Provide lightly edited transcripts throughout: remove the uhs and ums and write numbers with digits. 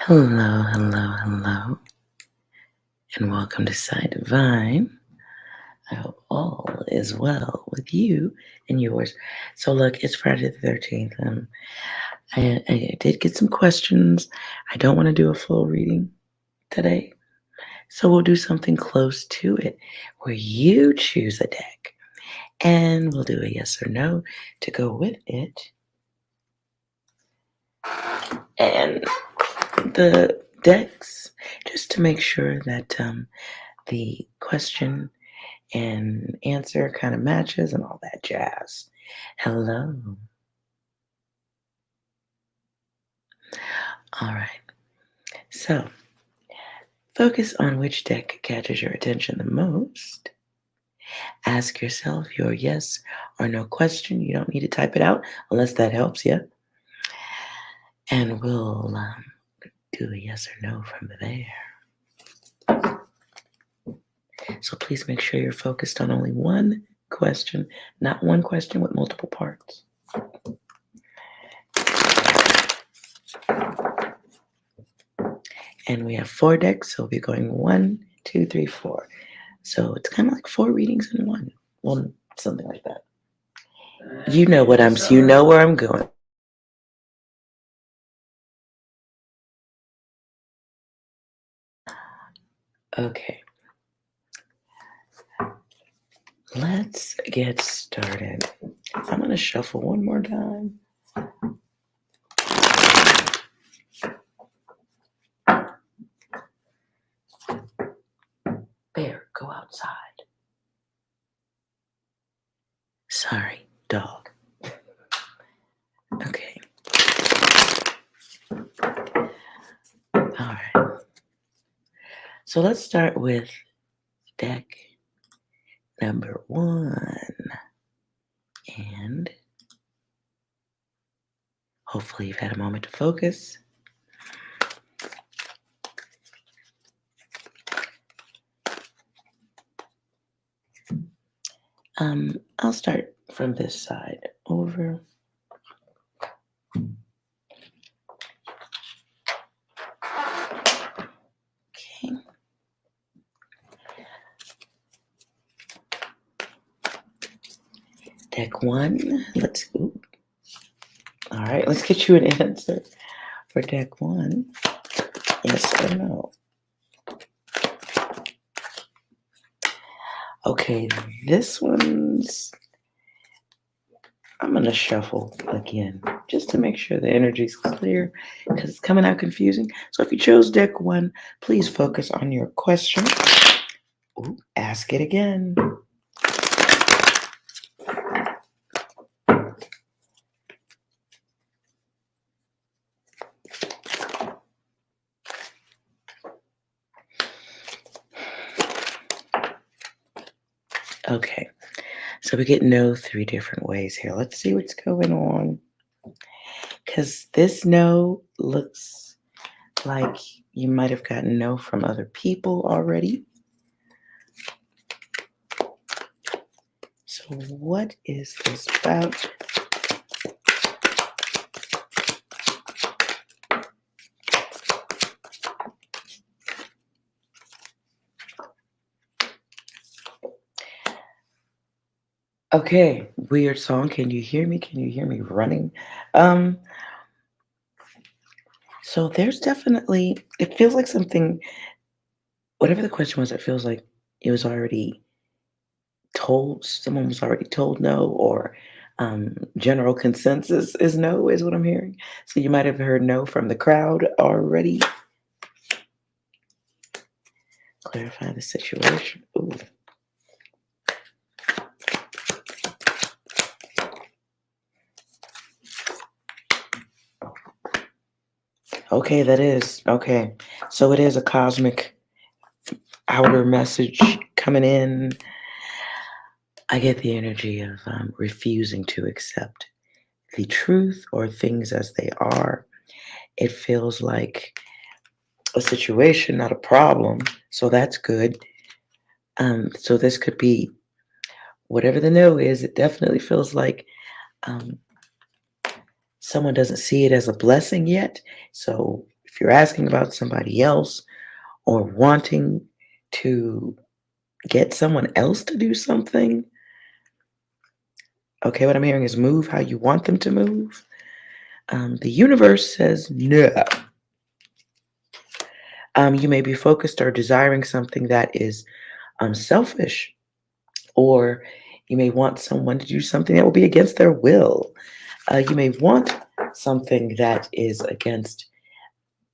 Hello, hello, hello, and welcome to Side Divine. I hope all is well with you and yours. So, look, it's Friday the 13th. I did get some questions. I don't want to do a full reading today, so we'll do something close to it where you choose a deck and we'll do a yes or no to go with it. And the decks, just to make sure that the question and answer kind of matches and all that jazz. Hello. All right. So focus on which deck catches your attention the most. Ask yourself your yes or no question. You don't need to type it out unless that helps you. And we'll do a yes or no from there. So please make sure you're focused on only one question, not one question with multiple parts. And we have 4 decks, so we'll be going 1, 2, 3, 4. So it's kind of like 4 readings in one. Well, something like that. You know you know where I'm going. Okay. Let's get started. I'm going to shuffle one more time. Bear, go outside. Sorry, dog. Okay. All right. So let's start with deck number 1. And hopefully you've had a moment to focus. I'll start from this side over. Okay. Deck 1. All right, let's get you an answer for deck 1. Yes or no? Okay, this one's, I'm going to shuffle again just to make sure the energy's clear because it's coming out confusing. So if you chose deck 1, please focus on your question. Ooh, ask it again. Okay, so we get no 3 different ways here. Let's see what's going on. Because this no looks like you might have gotten no from other people already. So what is this about? Okay, weird song. Can you hear me? Can you hear me running? Um, so there's definitely, it feels like something, whatever the question was, it feels like it was already told, someone was already told no, or general consensus is no, is what I'm hearing. So you might have heard no from the crowd already. Clarify the situation. Ooh. Okay, that is. Okay. So it is a cosmic outer message coming in. I get the energy of refusing to accept the truth or things as they are. It feels like a situation, not a problem. So that's good. So this could be whatever the no is. It definitely feels like someone doesn't see it as a blessing yet. So If you're asking about somebody else or wanting to get someone else to do something, okay, what I'm hearing is move how you want them to move. The universe says no. You may be focused or desiring something that is selfish, or you may want someone to do something that will be against their will. You may want something that is against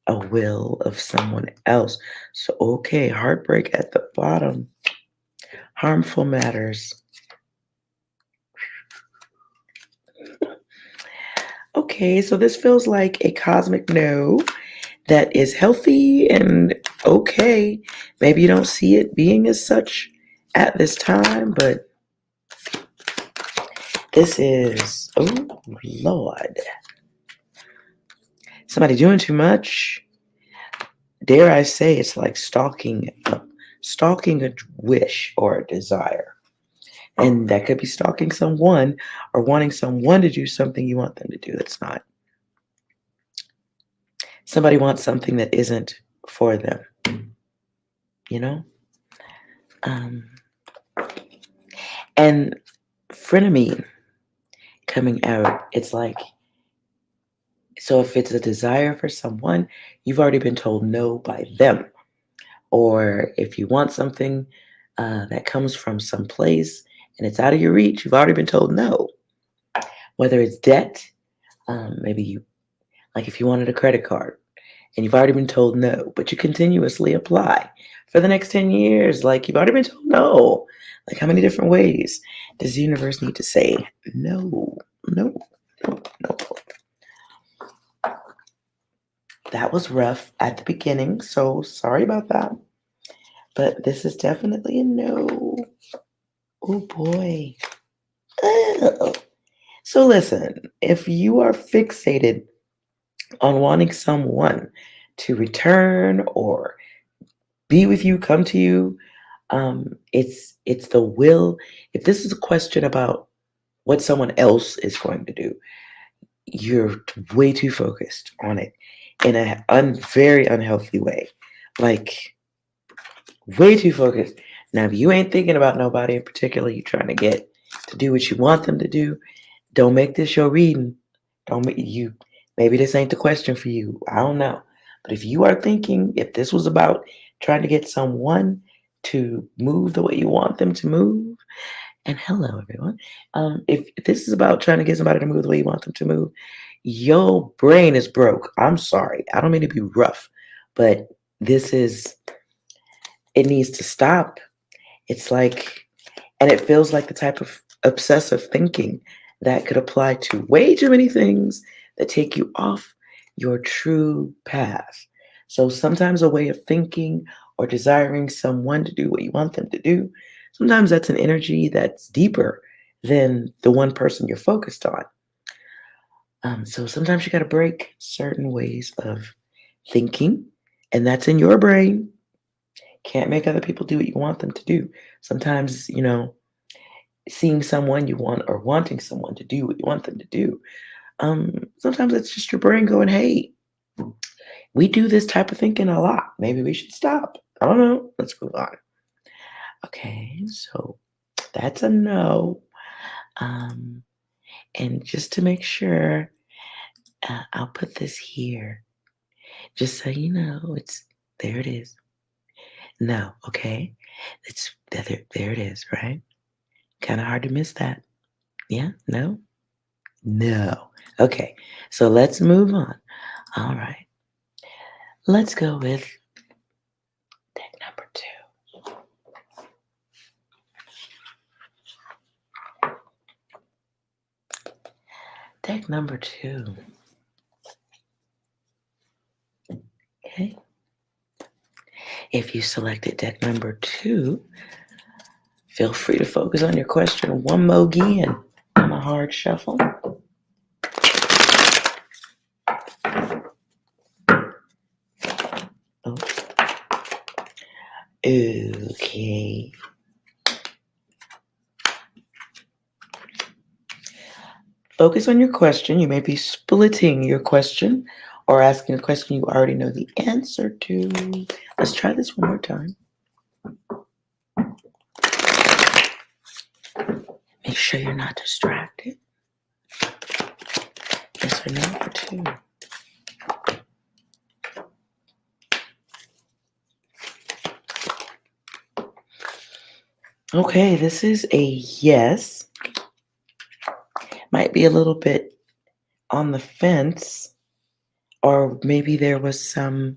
a will of someone else. So, okay, heartbreak at the bottom, harmful matters. Okay, so this feels like a cosmic no that is healthy and okay. Maybe you don't see it being as such at this time, but this is, oh Lord, somebody doing too much. Dare I say it's like stalking a wish or a desire. And that could be stalking someone or wanting someone to do something you want them to do that's not. Somebody wants something that isn't for them, you know? Um, and frenemy coming out, it's like, so if it's a desire for someone, you've already been told no by them. Or if you want something that comes from some place and it's out of your reach, you've already been told no. Whether it's debt, maybe you, like if you wanted a credit card and you've already been told no, but you continuously apply for the next 10 years, like you've already been told no. Like how many different ways does the universe need to say no, no, no, no? That was rough at the beginning, so sorry about that. But this is definitely a no. Oh boy. Ugh. So listen, if you are fixated on wanting someone to return or be with you, come to you, it's the will. If this is a question about what someone else is going to do, you're way too focused on it in a very unhealthy way. Like way too focused. Now, if you ain't thinking about nobody in particular, you trying to get to do what you want them to do, don't make this your reading. Don't make you. Maybe this ain't the question for you. I don't know. But if you are thinking, if this was about trying to get someone to move the way you want them to move, and hello everyone. If this is about trying to get somebody to move the way you want them to move, your brain is broke. I'm sorry. I don't mean to be rough, but this is. It needs to stop. It's like, and it feels like the type of obsessive thinking that could apply to way too many things that take you off your true path. So sometimes a way of thinking or desiring someone to do what you want them to do, sometimes that's an energy that's deeper than the one person you're focused on. So sometimes you got to break certain ways of thinking, and that's in your brain. Can't make other people do what you want them to do. Sometimes, seeing someone you want or wanting someone to do what you want them to do. Sometimes it's just your brain going, hey, we do this type of thinking a lot. Maybe we should stop. I don't know. Let's move on. Okay, so that's a no. Um, and just to make sure, I'll put this here. Just so you know, it's there it is. No, okay? It's there it is, right? Kind of hard to miss that. Yeah? No? No. Okay, so let's move on. All right. Let's go with deck number 2. Deck number 2. Okay. If you selected deck number 2, feel free to focus on your question one more again on a hard shuffle. Oh. Okay. Focus on your question. You may be splitting your question or asking a question you already know the answer to. Let's try this one more time. Make sure you're not distracted. Yes or no for two. Okay, this is a yes. Might be a little bit on the fence, or maybe there was a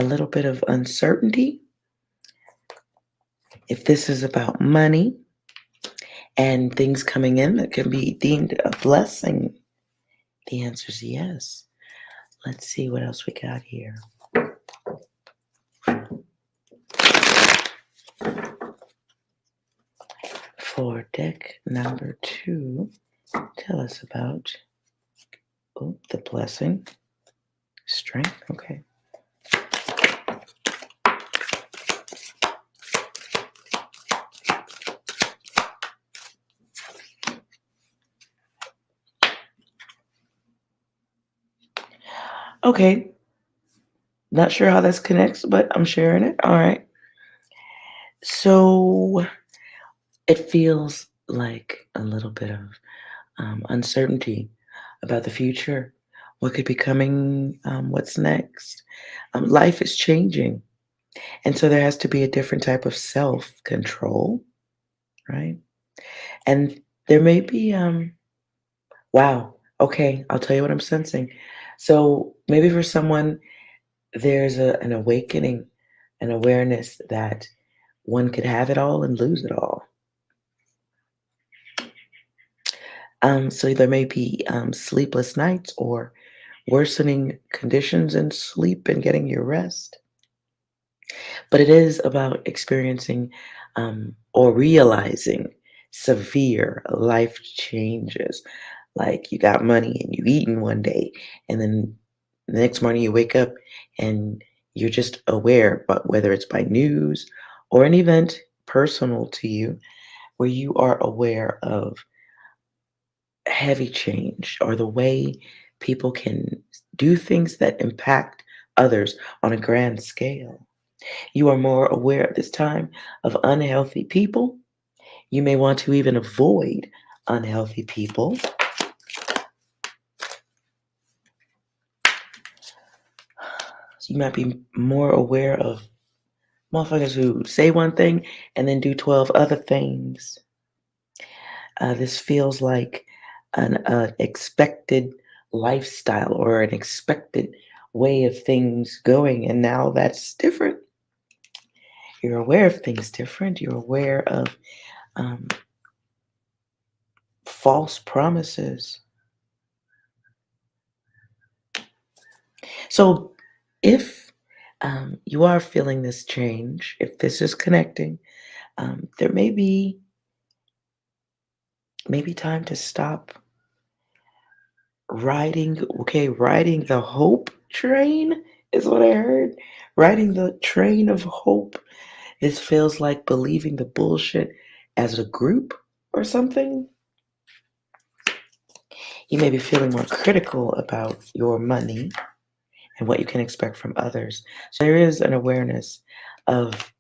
little bit of uncertainty. If this is about money and things coming in that can be deemed a blessing, the answer is yes. Let's see what else we got here. For deck number 2, tell us about the blessing. Strength, okay. Okay, not sure how this connects, but I'm sharing it. All right. So it feels like a little bit of uncertainty about the future, what could be coming, what's next. Life is changing. And so there has to be a different type of self control, right? And there may be, wow, okay, I'll tell you what I'm sensing. So maybe for someone, there's an awakening, an awareness that one could have it all and lose it all. So there may be sleepless nights or worsening conditions in sleep and getting your rest. But it is about experiencing or realizing severe life changes. Like you got money and you eating one day, and then the next morning you wake up and you're just aware, but whether it's by news or an event personal to you, where you are aware of heavy change or the way people can do things that impact others on a grand scale. You are more aware at this time of unhealthy people. You may want to even avoid unhealthy people. So you might be more aware of motherfuckers who say one thing and then do 12 other things. This feels like an expected lifestyle or an expected way of things going, and now that's different. You're aware of things different. You're aware of um, false promises. So if you are feeling this change, if this is connecting, there may be maybe time to stop riding the hope train is what I heard. Riding the train of hope. This feels like believing the bullshit as a group or something. You may be feeling more critical about your money and what you can expect from others. So there is an awareness of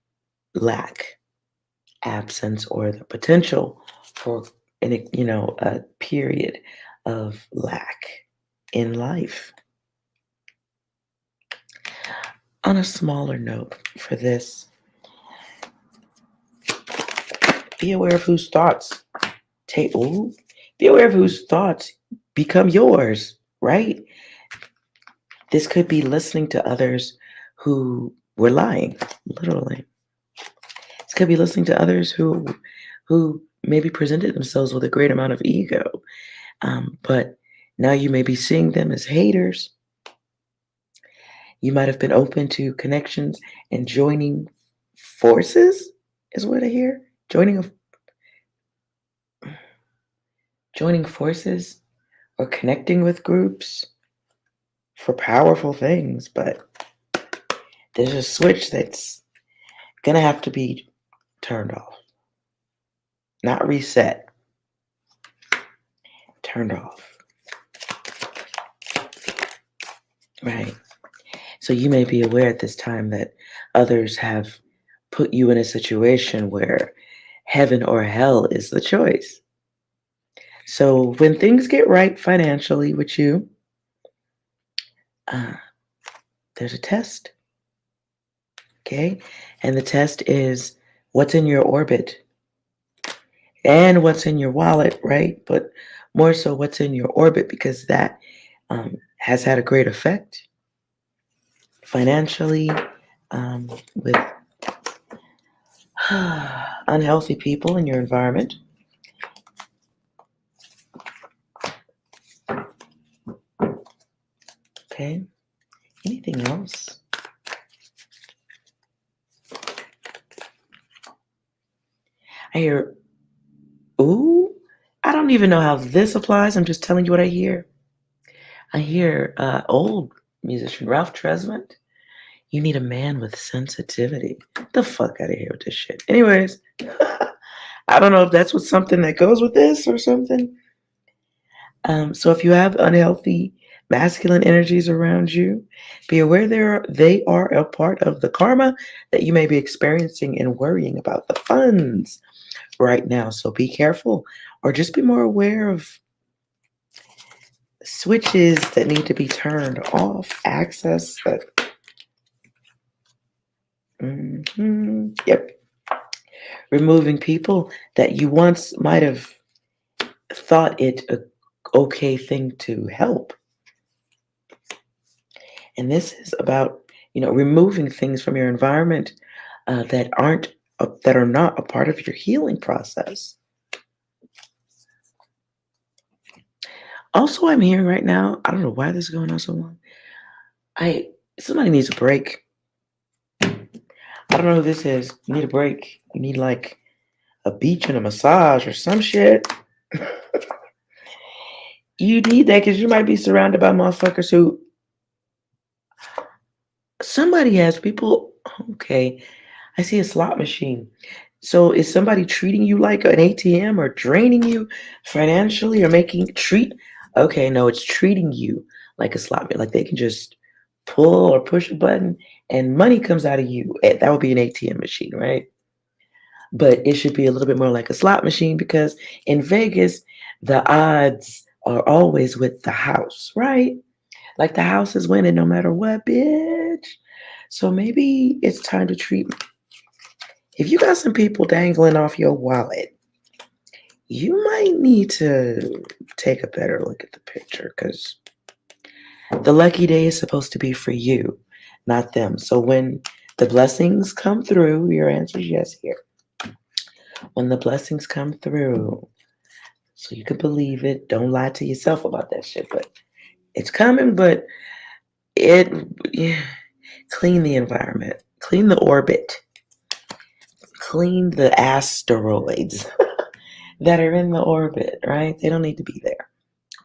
lack, absence, or the potential for a period of lack in life. On a smaller note for this, be aware of whose thoughts be aware of whose thoughts become yours, right? This could be listening to others who were lying, literally. This could be listening to others who maybe presented themselves with a great amount of ego, but now you may be seeing them as haters. You might have been open to connections and joining forces, is what I hear. Joining forces or connecting with groups for powerful things, but there's a switch that's gonna have to be turned off, not reset, turned off. Right. So you may be aware at this time that others have put you in a situation where heaven or hell is the choice. So when things get right financially with you, uh, there's a test, okay? And the test is what's in your orbit and what's in your wallet, right? But more so, what's in your orbit because that has had a great effect financially with unhealthy people in your environment. Okay. Anything else? I hear, ooh, I don't even know how this applies. I'm just telling you what I hear. I hear old musician Ralph Tresvant. You need a man with sensitivity. Get the fuck out of here with this shit. Anyways, I don't know if that's what something that goes with this or something. So if you have unhealthy masculine energies around you, be aware they are a part of the karma that you may be experiencing and worrying about the funds right now. So be careful or just be more aware of switches that need to be turned off, access that. Yep. Removing people that you once might have thought it a okay thing to help. And this is about, removing things from your environment that are not a part of your healing process. Also, I'm hearing right now, I don't know why this is going on so long. Somebody needs a break. I don't know who this is. You need a break. You need like a beach and a massage or some shit. You need that because you might be surrounded by motherfuckers who somebody has people. Okay, I see a slot machine. So is somebody treating you like an ATM or draining you financially or making treat? Okay, no, it's treating you like a slot machine. Like they can just pull or push a button and money comes out of you. That would be an ATM machine, right? But it should be a little bit more like a slot machine because in Vegas, the odds are always with the house, right? Like the house is winning no matter what, bitch. So maybe it's time to treat. If you got some people dangling off your wallet, you might need to take a better look at the picture because the lucky day is supposed to be for you, not them. So when the blessings come through, your answer is yes here. When the blessings come through, so you can believe it, don't lie to yourself about that shit, but it's coming, but yeah, clean the environment, clean the orbit, clean the asteroids that are in the orbit, right? They don't need to be there.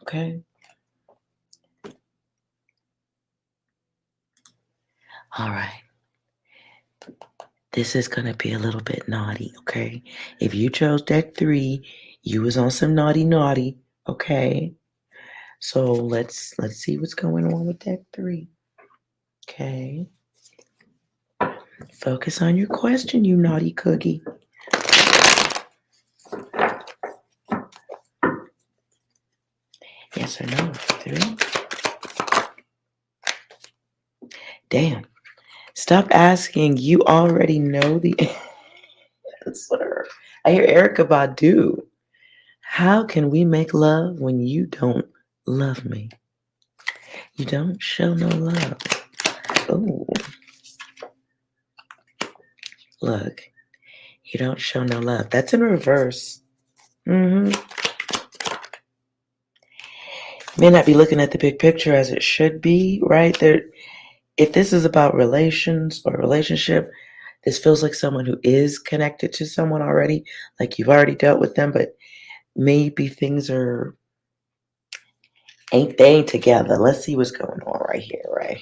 Okay. All right. This is gonna be a little bit naughty, okay? If you chose deck 3, you was on some naughty, okay? So let's see what's going on with deck 3. Okay. Focus on your question, you naughty cookie. Yes or no? 3. Damn. Stop asking. You already know the answer. I hear Erica Badu. How can we make love when you don't love me? You don't show no love. Oh, look. You don't show no love. That's in reverse. May not be looking at the big picture as it should be, right? If this is about relations or relationship, this feels like someone who is connected to someone already, like you've already dealt with them, but maybe things ain't together. Let's see what's going on right here, right?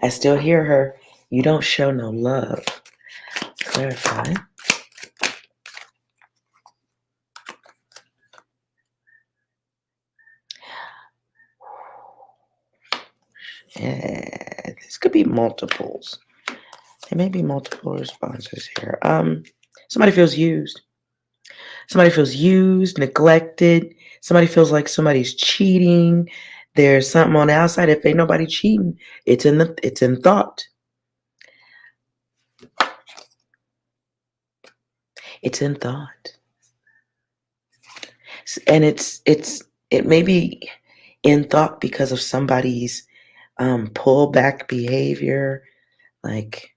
I still hear her. You don't show no love. Clarify. This could be multiples. There may be multiple responses here. Somebody feels used. Somebody feels used, neglected. Somebody feels like somebody's cheating. There's something on the outside. If ain't nobody cheating, it's in thought. It's in thought. And it may be in thought because of somebody's pullback behavior, like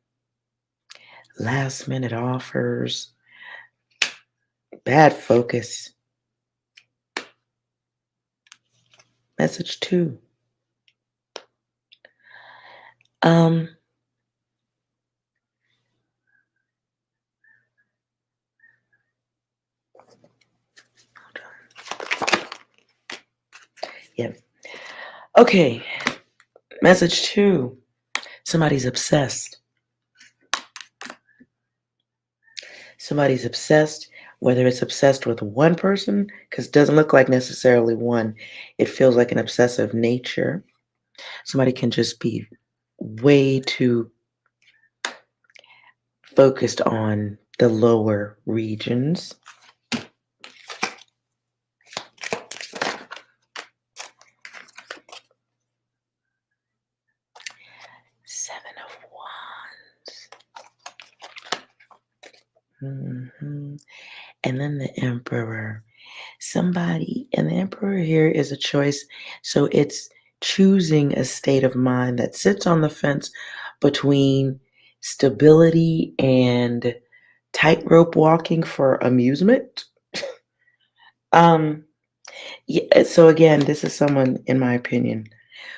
last minute offers, bad focus. Message 2. Um, yeah. Okay. Message 2. Somebody's obsessed. Somebody's obsessed, whether it's obsessed with one person, because it doesn't look like necessarily one. It feels like an obsessive nature. Somebody can just be way too focused on the lower regions. Seven of Wands. And then the Emperor. Somebody, and the Emperor here is a choice. So it's choosing a state of mind that sits on the fence between stability and tightrope walking for amusement. Yeah, so again, this is someone, in my opinion,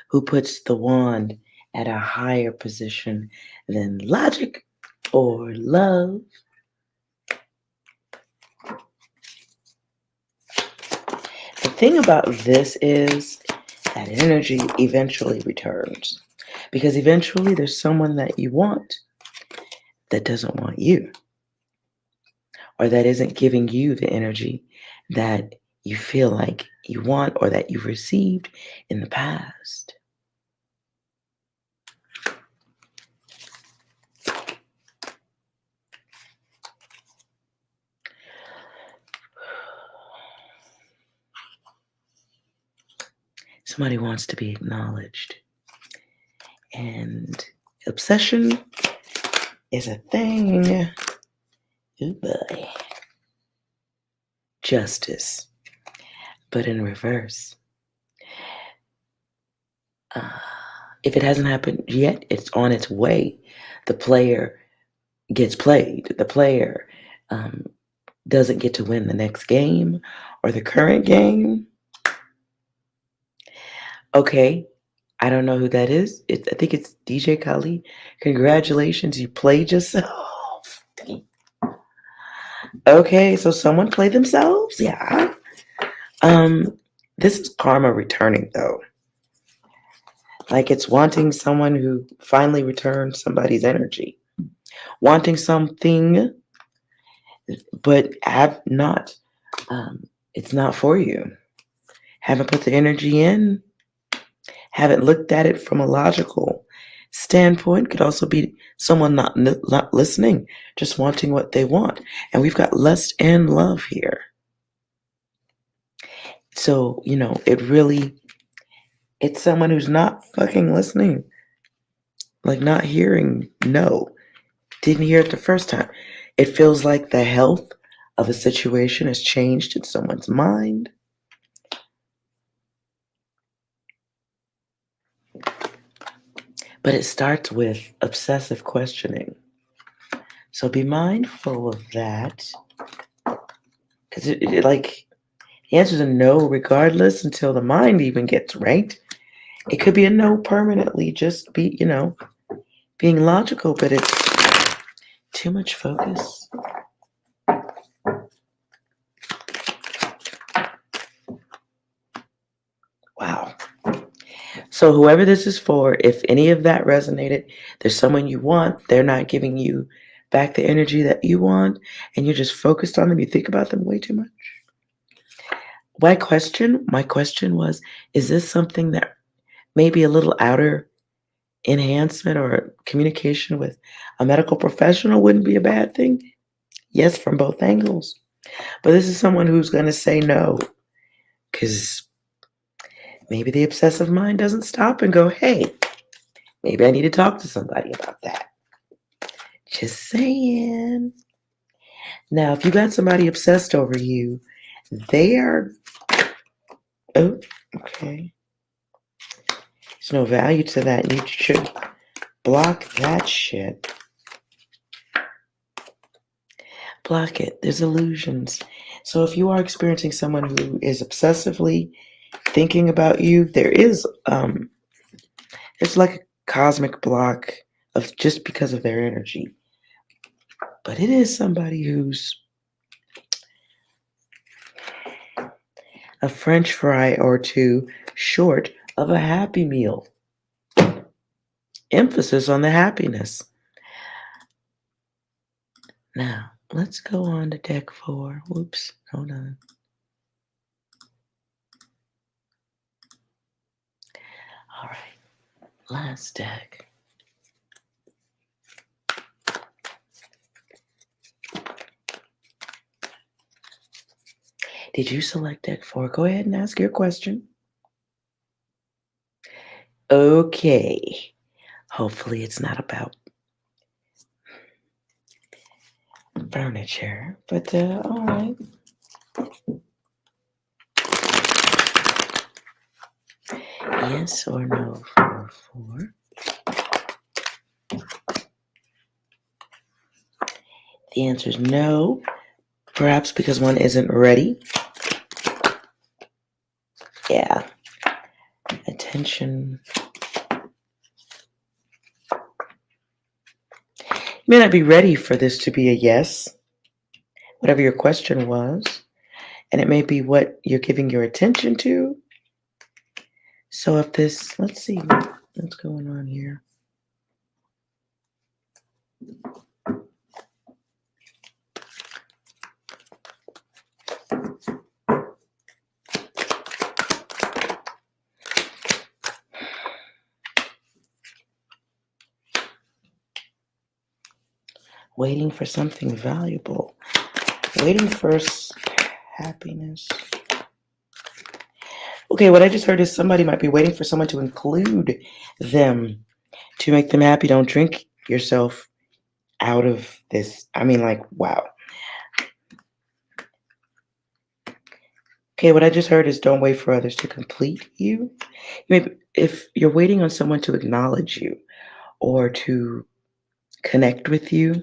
who puts the wand at a higher position than logic or love. The thing about this is that energy eventually returns, because eventually there's someone that you want that doesn't want you, or that isn't giving you the energy that you feel like you want or that you've received in the past. Somebody wants to be acknowledged. And obsession is a thing. Ooh boy. Justice, but in reverse. If it hasn't happened yet, it's on its way. The player gets played. The player doesn't get to win the next game or the current game. Okay, I don't know who that is. I think it's DJ Khaled. Congratulations, you played yourself. Okay, so someone played themselves? Yeah. This is karma returning though. Like it's wanting someone who finally returned somebody's energy. Wanting something, but have not. It's not for you. Haven't put the energy in. Haven't looked at it from a logical standpoint. Could also be someone not listening, just wanting what they want. And we've got lust and love here. So, it's someone who's not fucking listening. Like not hearing, no. Didn't hear it the first time. It feels like the health of a situation has changed in someone's mind. But it starts with obsessive questioning. So be mindful of that. Because the answer is a no regardless until the mind even gets right. It could be a no permanently, just be, being logical, but it's too much focus. Wow. So whoever this is for, if any of that resonated, there's someone you want, they're not giving you back the energy that you want, and you're just focused on them, you think about them way too much. My question was, is this something that may be a little outer enhancement or communication with a medical professional wouldn't be a bad thing. Yes, from both angles. But this is someone who's going to say no because maybe the obsessive mind doesn't stop and go, hey, maybe I need to talk to somebody about that. Just saying. Now, if you got somebody obsessed over you, they are, oh, okay. There's no value to that. You should block that shit. Block it. There's illusions. So if you are experiencing someone who is obsessively thinking about you, there is it's like a cosmic block of just because of their energy. But it is somebody who's a French fry or two short of a happy meal. Emphasis on the happiness. Now, let's go on to deck 4. Whoops, hold on. All right, last deck. Did you select deck 4? Go ahead and ask your question. Okay. Hopefully it's not about furniture, but all right. Yes or no for 4? The answer is no, perhaps because one isn't ready. Yeah. Attention. You may not be ready for this to be a yes, whatever your question was, and it may be what you're giving your attention to. So if this, let's see what's going on here. Waiting for something valuable. Waiting for happiness. Okay, what I just heard is somebody might be waiting for someone to include them to make them happy. Don't drink yourself out of this. I mean, like, wow. Okay, what I just heard is don't wait for others to complete you. Maybe if you're waiting on someone to acknowledge you or to connect with you,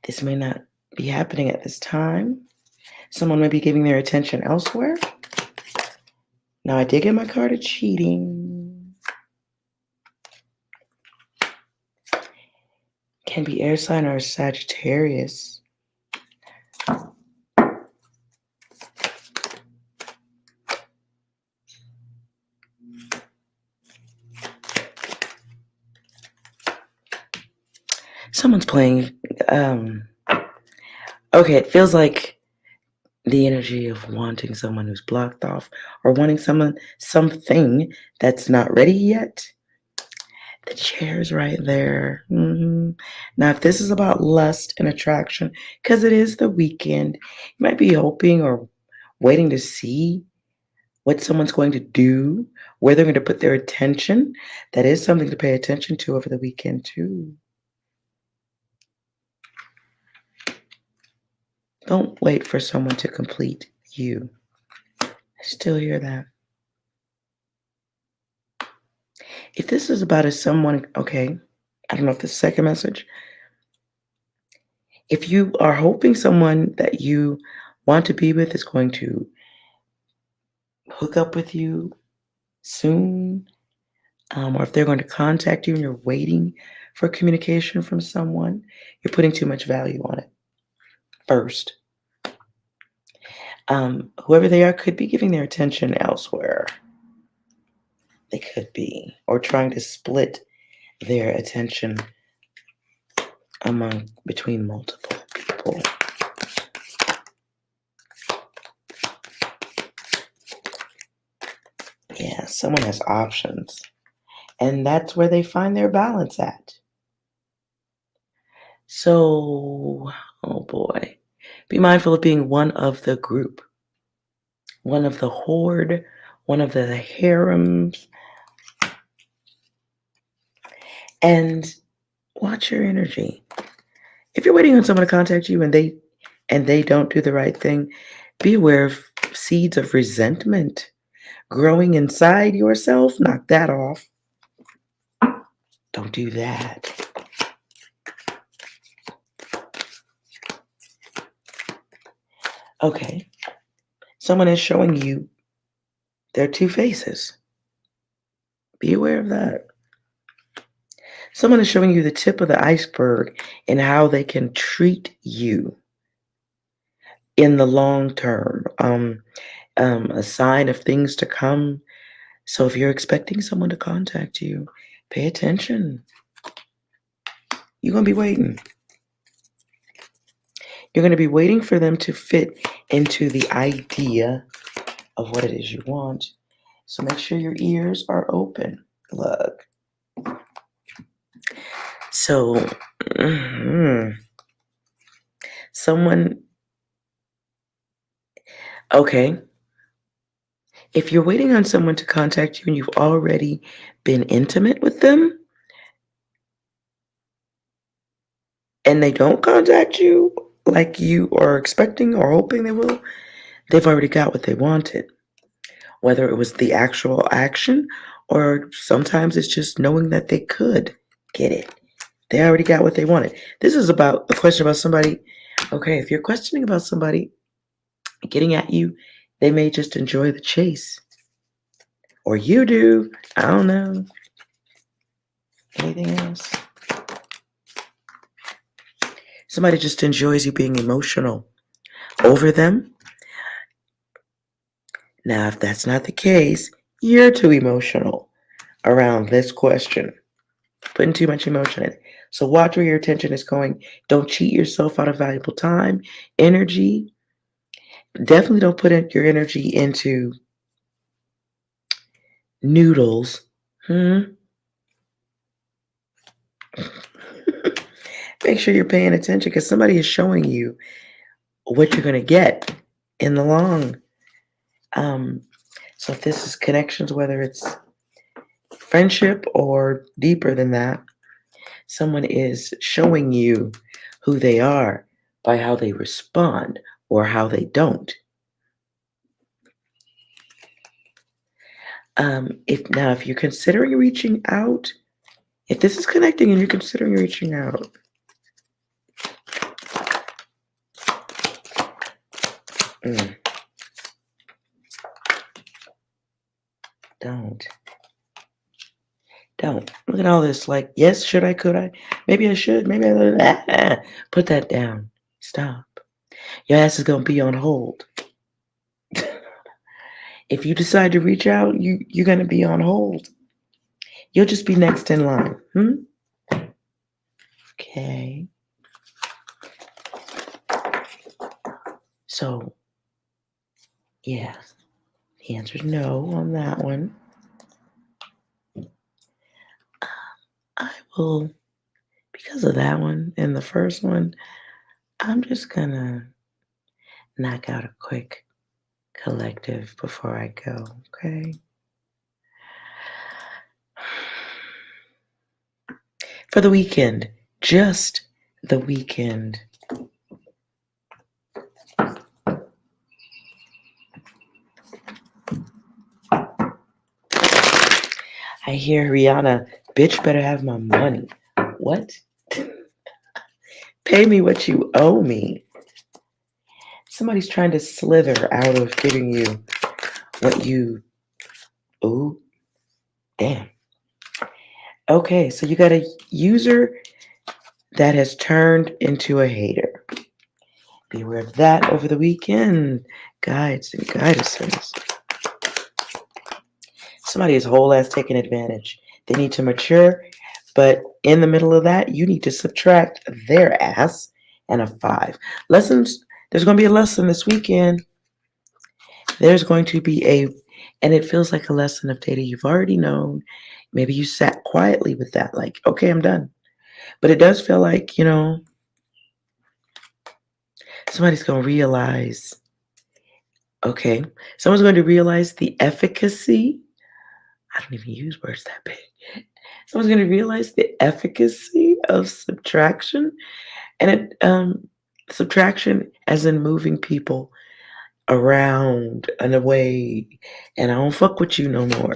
this may not be happening at this time. Someone may be giving their attention elsewhere. Now, I did get my card of cheating. Can be air sign or Sagittarius. Someone's playing. Okay, it feels like the energy of wanting someone who's blocked off or wanting something that's not ready yet. The chair's right there. Now, if this is about lust and attraction, because it is the weekend, you might be hoping or waiting to see what someone's going to do, where they're going to put their attention. That is something to pay attention to over the weekend, too. Don't wait for someone to complete you. I still hear that. If this is about someone, okay, I don't know if this is the second message. If you are hoping someone that you want to be with is going to hook up with you soon, or if they're going to contact you and you're waiting for communication from someone, you're putting too much value on it first. Whoever they are could be giving their attention elsewhere. They could be, or trying to split their attention between multiple people. Yeah, someone has options. And that's where they find their balance at. So, oh boy, be mindful of being one of the group, one of the horde, one of the harems, and watch your energy. If you're waiting on someone to contact you and they don't do the right thing, be aware of seeds of resentment growing inside yourself. Knock that off. Don't do that. Okay. Someone is showing you their two faces. Be aware of that. Someone is showing you the tip of the iceberg and how they can treat you in the long term. A sign of things to come. So if you're expecting someone to contact you, pay attention. You're going to be waiting. You're going to be waiting for them to fit into the idea of what it is you want. So make sure your ears are open. Look. So, someone, okay. If you're waiting on someone to contact you and you've already been intimate with them and they don't contact you like you are expecting or hoping they will, they've already got what they wanted. Whether it was the actual action or sometimes it's just knowing that they could get it. They already got what they wanted. This is about a question about somebody. Okay, if you're questioning about somebody getting at you, they may just enjoy the chase. Or you do. I don't know. Anything else? Somebody just enjoys you being emotional over them. Now, if that's not the case, you're too emotional around this question. Putting too much emotion in it. So watch where your attention is going. Don't cheat yourself out of valuable time, energy. Definitely don't put your energy into noodles. Make sure you're paying attention because somebody is showing you what you're going to get in the long. So if this is connections, whether it's friendship or deeper than that, someone is showing you who they are by how they respond or how they don't. If you're considering reaching out, if this is connecting and you're considering reaching out, don't look at all this like, yes, should I, could I, maybe I should, maybe I put that down. Stop. Your ass is gonna be on hold. If you decide to reach out, you're gonna be on hold. You'll just be next in line. Okay. So, yeah, the answer is no on that one. I will, because of that one and the first one, I'm just gonna knock out a quick collective before I go, okay? For the weekend, just the weekend. I hear Rihanna, bitch better have my money. What? Pay me what you owe me. Somebody's trying to slither out of giving you what you... Ooh, damn. Okay, so you got a user that has turned into a hater. Be aware of that over the weekend. Guides and guidances. Somebody is whole ass taking advantage. They need to mature, but in the middle of that, you need to subtract their ass and a 5. Lessons, there's going to be a lesson this weekend. There's going to be a And it feels like a lesson of data you've already known. Maybe you sat quietly with that, like, okay, I'm done. But it does feel like, somebody's going to realize, okay, someone's going to realize the efficacy. I don't even use words that big. Someone's going to realize the efficacy of subtraction. And subtraction as in moving people around and away. And I don't fuck with you no more.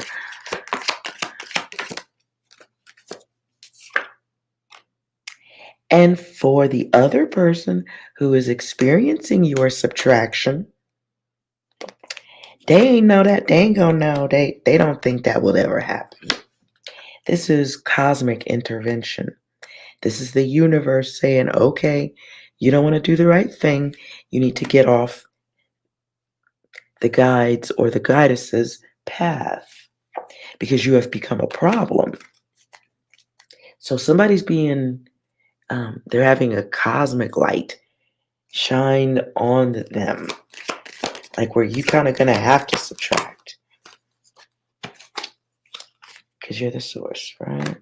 And for the other person who is experiencing your subtraction, they ain't know that. They ain't gonna know. They don't think that will ever happen. This is cosmic intervention. This is the universe saying, okay, you don't want to do the right thing. You need to get off the guides or the goddess's path because you have become a problem. So somebody's they're having a cosmic light shine on them, like where you kind of gonna have to subtract because you're the source, right?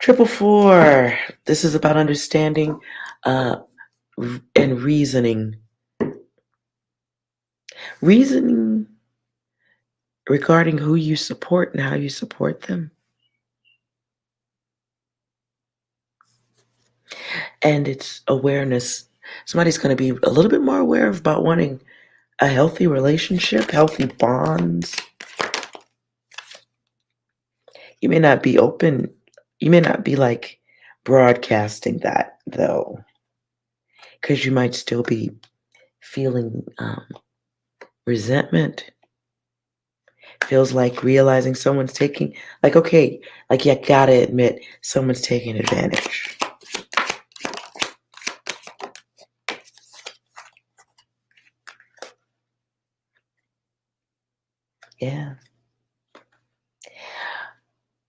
444. This is about understanding and reasoning. Reasoning regarding who you support and how you support them. And it's awareness. Somebody's going to be a little bit more aware about wanting a healthy relationship, healthy bonds. You may not be open. You may not be like broadcasting that though, because you might still be feeling resentment. Feels like realizing someone's taking, like, okay, like you gotta admit someone's taking advantage. Yeah.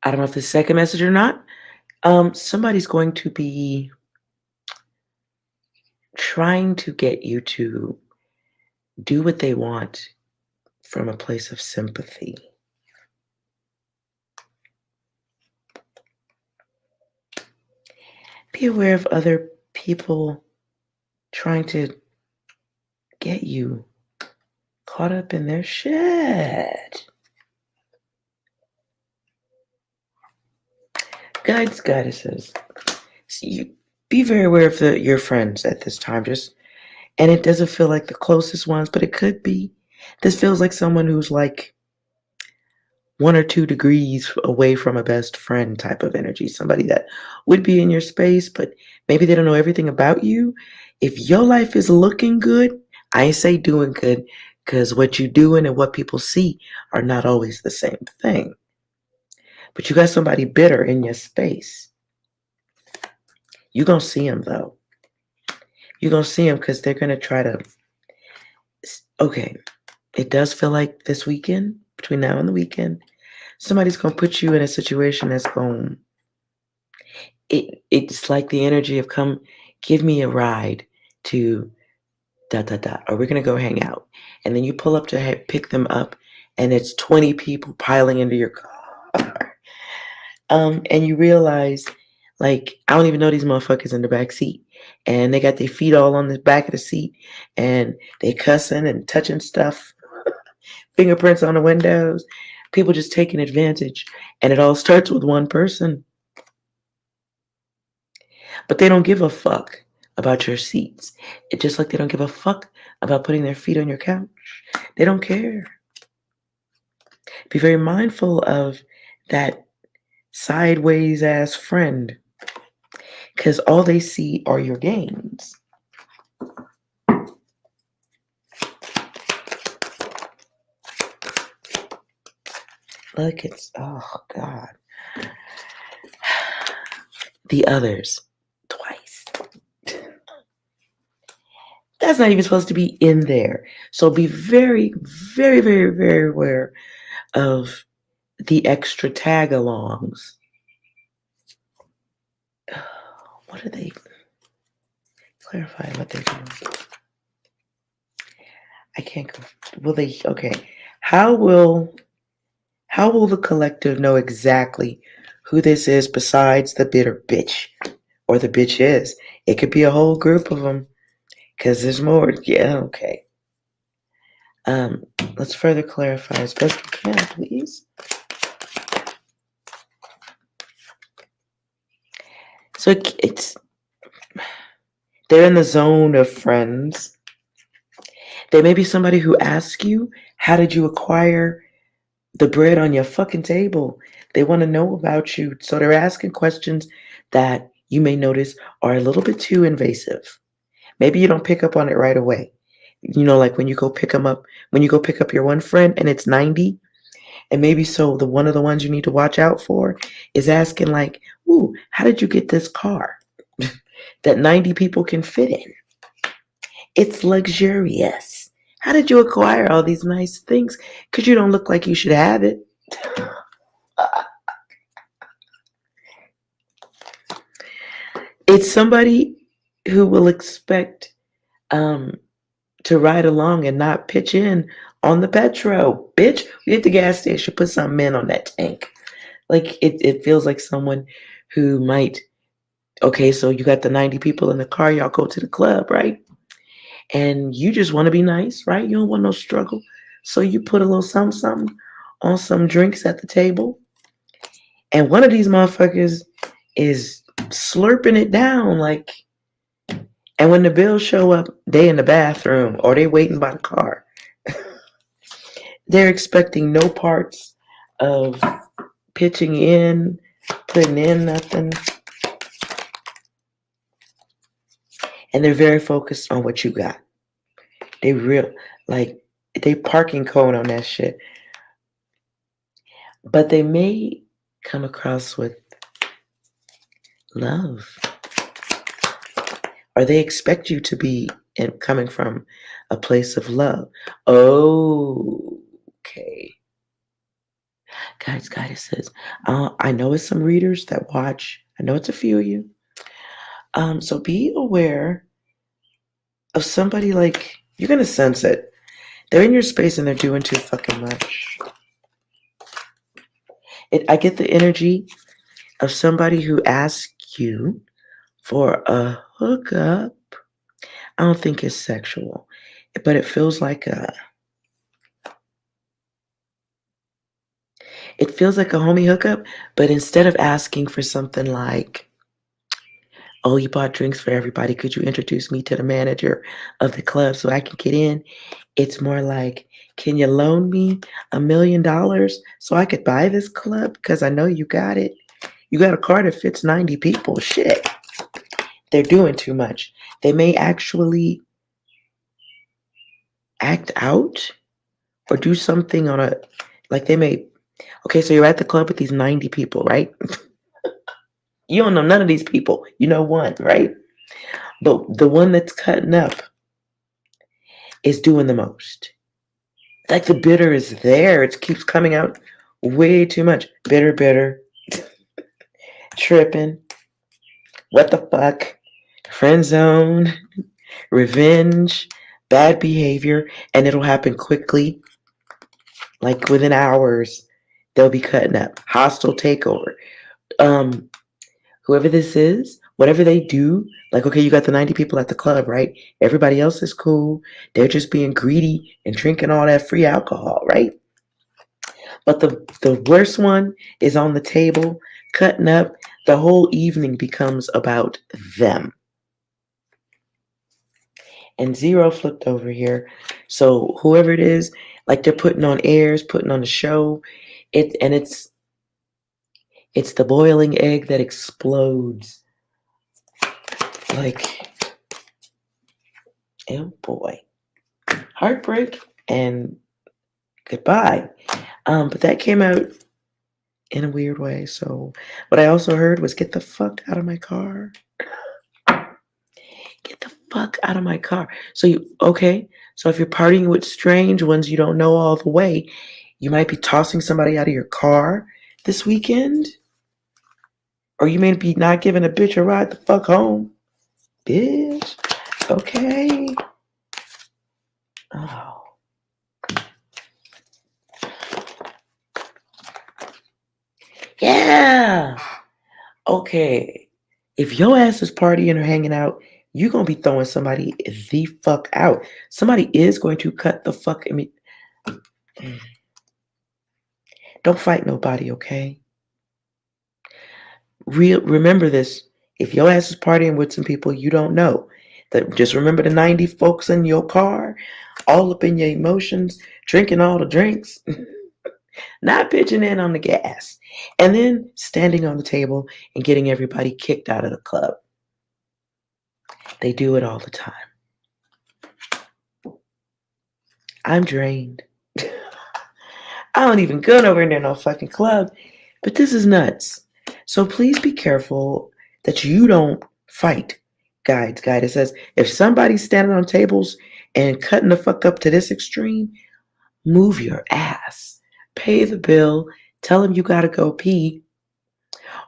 I don't know if the second message or not. Somebody's going to be trying to get you to do what they want from a place of sympathy. Be aware of other people trying to get you caught up in their shit. Guides, goddesses. So you be very aware of your friends at this time. And it doesn't feel like the closest ones, but it could be. This feels like someone who's like 1 or 2 degrees away from a best friend type of energy. Somebody that would be in your space, but maybe they don't know everything about you. If your life is looking good, I ain't say doing good, because what you doing and what people see are not always the same thing. But you got somebody bitter in your space. You're going to see them though. You're going to see them because they're going to try to. Okay, it does feel like this weekend, between now and the weekend, somebody's going to put you in a situation that's going. It's like the energy of come give me a ride to dot dot dot, or we're gonna go hang out, and then you pull up to pick them up, and it's 20 people piling into your car, and you realize, like, I don't even know these motherfuckers in the back seat, and they got their feet all on the back of the seat, and they cussing and touching stuff, fingerprints on the windows, people just taking advantage, and it all starts with one person. But they don't give a fuck about your seats. It's just like they don't give a fuck about putting their feet on your couch. They don't care. Be very mindful of that sideways ass friend because all they see are your gains. Look, oh God. The others, twice. That's not even supposed to be in there. So be very, very, very, very aware of the extra tag alongs. What are they? Clarify what they're doing. I can't go. Will they? Okay. How will how will the collective know exactly who this is besides the bitter bitch or the bitch is? It could be a whole group of them because there's more. Yeah. Okay. Um. Let's further clarify as best we can, please. So it's they're in the zone of friends. There may be somebody who asks you, "How did you acquire the bread on your fucking table?" They want to know about you. So they're asking questions that you may notice are a little bit too invasive. Maybe you don't pick up on it right away. You know, like when you go pick them up, when you go pick up your one friend and it's 90, and maybe so the one of the ones you need to watch out for is asking like, "Ooh, how did you get this car that 90 people can fit in? It's luxurious. How did you acquire all these nice things? Because you don't look like you should have it." It's somebody who will expect um, to ride along and not pitch in on the petrol. Bitch, we at the gas station, put some in on that tank. Like it feels like someone who might, okay, so you got the 90 people in the car, y'all go to the club, right? And you just want to be nice, right? You don't want no struggle. So you put a little something on some drinks at the table. And one of these motherfuckers is slurping it down like, and when the bills show up, they in the bathroom or they waiting by the car. They're expecting no parts of pitching in, putting in nothing. And they're very focused on what you got. They real like they parking cone on that shit. But they may come across with love. Or they expect you to be coming from a place of love. Oh, okay. Guys says, I know it's some readers that watch. I know it's a few of you. So be aware of somebody like, you're going to sense it. They're in your space and they're doing too fucking much. I get the energy of somebody who asks you for a hookup. I don't think it's sexual, but it feels like a homie hookup, but instead of asking for something like, "Oh, you bought drinks for everybody. Could you introduce me to the manager of the club so I can get in?" It's more like, "Can you loan me $1,000,000 so I could buy this club? Because I know you got it. You got a car that fits 90 people." Shit. They're doing too much. They may actually act out or do something on a, like they may, okay, so you're at the club with these 90 people, right? You don't know none of these people. You know one, right? But the one that's cutting up is doing the most. Like the bitter is there. It keeps coming out way too much. Bitter, tripping. What the fuck? Friend zone, revenge, bad behavior, and it'll happen quickly. Like within hours, they'll be cutting up. Hostile takeover. Um, Whoever this is, whatever they do, like, okay, you got the 90 people at the club, right? Everybody else is cool. They're just being greedy and drinking all that free alcohol, right? But the worst one is on the table, cutting up. The whole evening becomes about them. And zero flipped over here. So whoever it is, like they're putting on airs, putting on a show. It's the boiling egg that explodes. Like, oh boy. Heartbreak and goodbye. But that came out in a weird way. So what I also heard was, get the fuck out of my car. Get the fuck out of my car. So so if you're partying with strange ones you don't know all the way, you might be tossing somebody out of your car this weekend. Or you may be not giving a bitch a ride the fuck home. Bitch. Okay. Oh. Okay, if your ass is partying or hanging out, you're gonna be throwing somebody the fuck out. Somebody is going to cut the fuck. I mean, don't fight nobody, okay? Remember this. If your ass is partying with some people you don't know, that just remember the 90 folks in your car, all up in your emotions, drinking all the drinks, not pitching in on the gas, and then standing on the table and getting everybody kicked out of the club. They do it all the time. I'm drained. I don't even go nowhere near no fucking club, but this is nuts. So please be careful that you don't fight. Guide it says if somebody's standing on tables and cutting the fuck up to this extreme, move your ass. Pay the bill. Tell them you gotta go pee,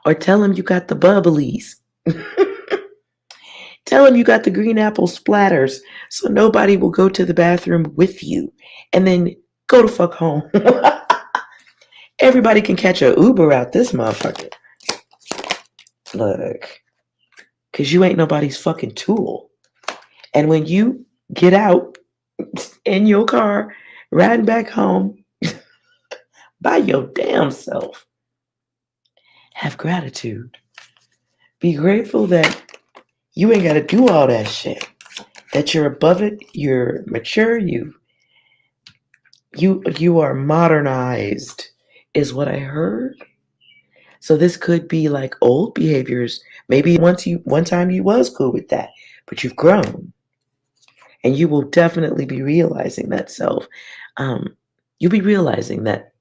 or tell them you got the bubblies. Tell them you got the green apple splatters, so nobody will go to the bathroom with you, and then go to fuck home. Everybody can catch a Uber out this motherfucker. Look, because you ain't nobody's fucking tool. And when you get out in your car, riding back home by your damn self, have gratitude. Be grateful that you ain't got to do all that shit. That you're above it, you're mature, you are modernized, is what I heard. So this could be like old behaviors. Maybe one time you was cool with that, but you've grown. And you will definitely be realizing that self. You'll be realizing that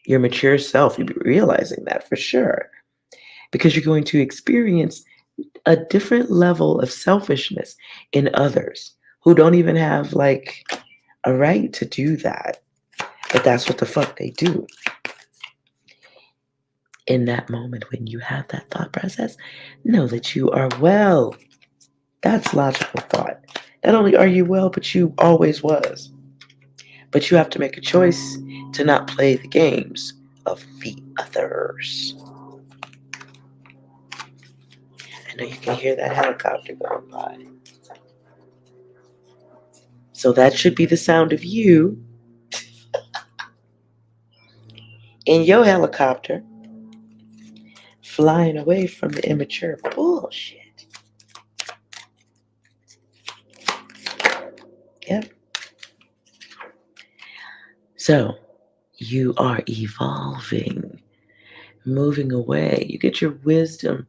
your mature self, you'll be realizing that for sure. Because you're going to experience a different level of selfishness in others who don't even have like a right to do that. But that's what the fuck they do. In that moment when you have that thought process, know that you are well. That's logical thought. Not only are you well, but you always was. But you have to make a choice to not play the games of the others. I know you can hear that helicopter going by. So that should be the sound of you in your helicopter flying away from the immature bullshit. Yep. So you are evolving, moving away. You get your wisdom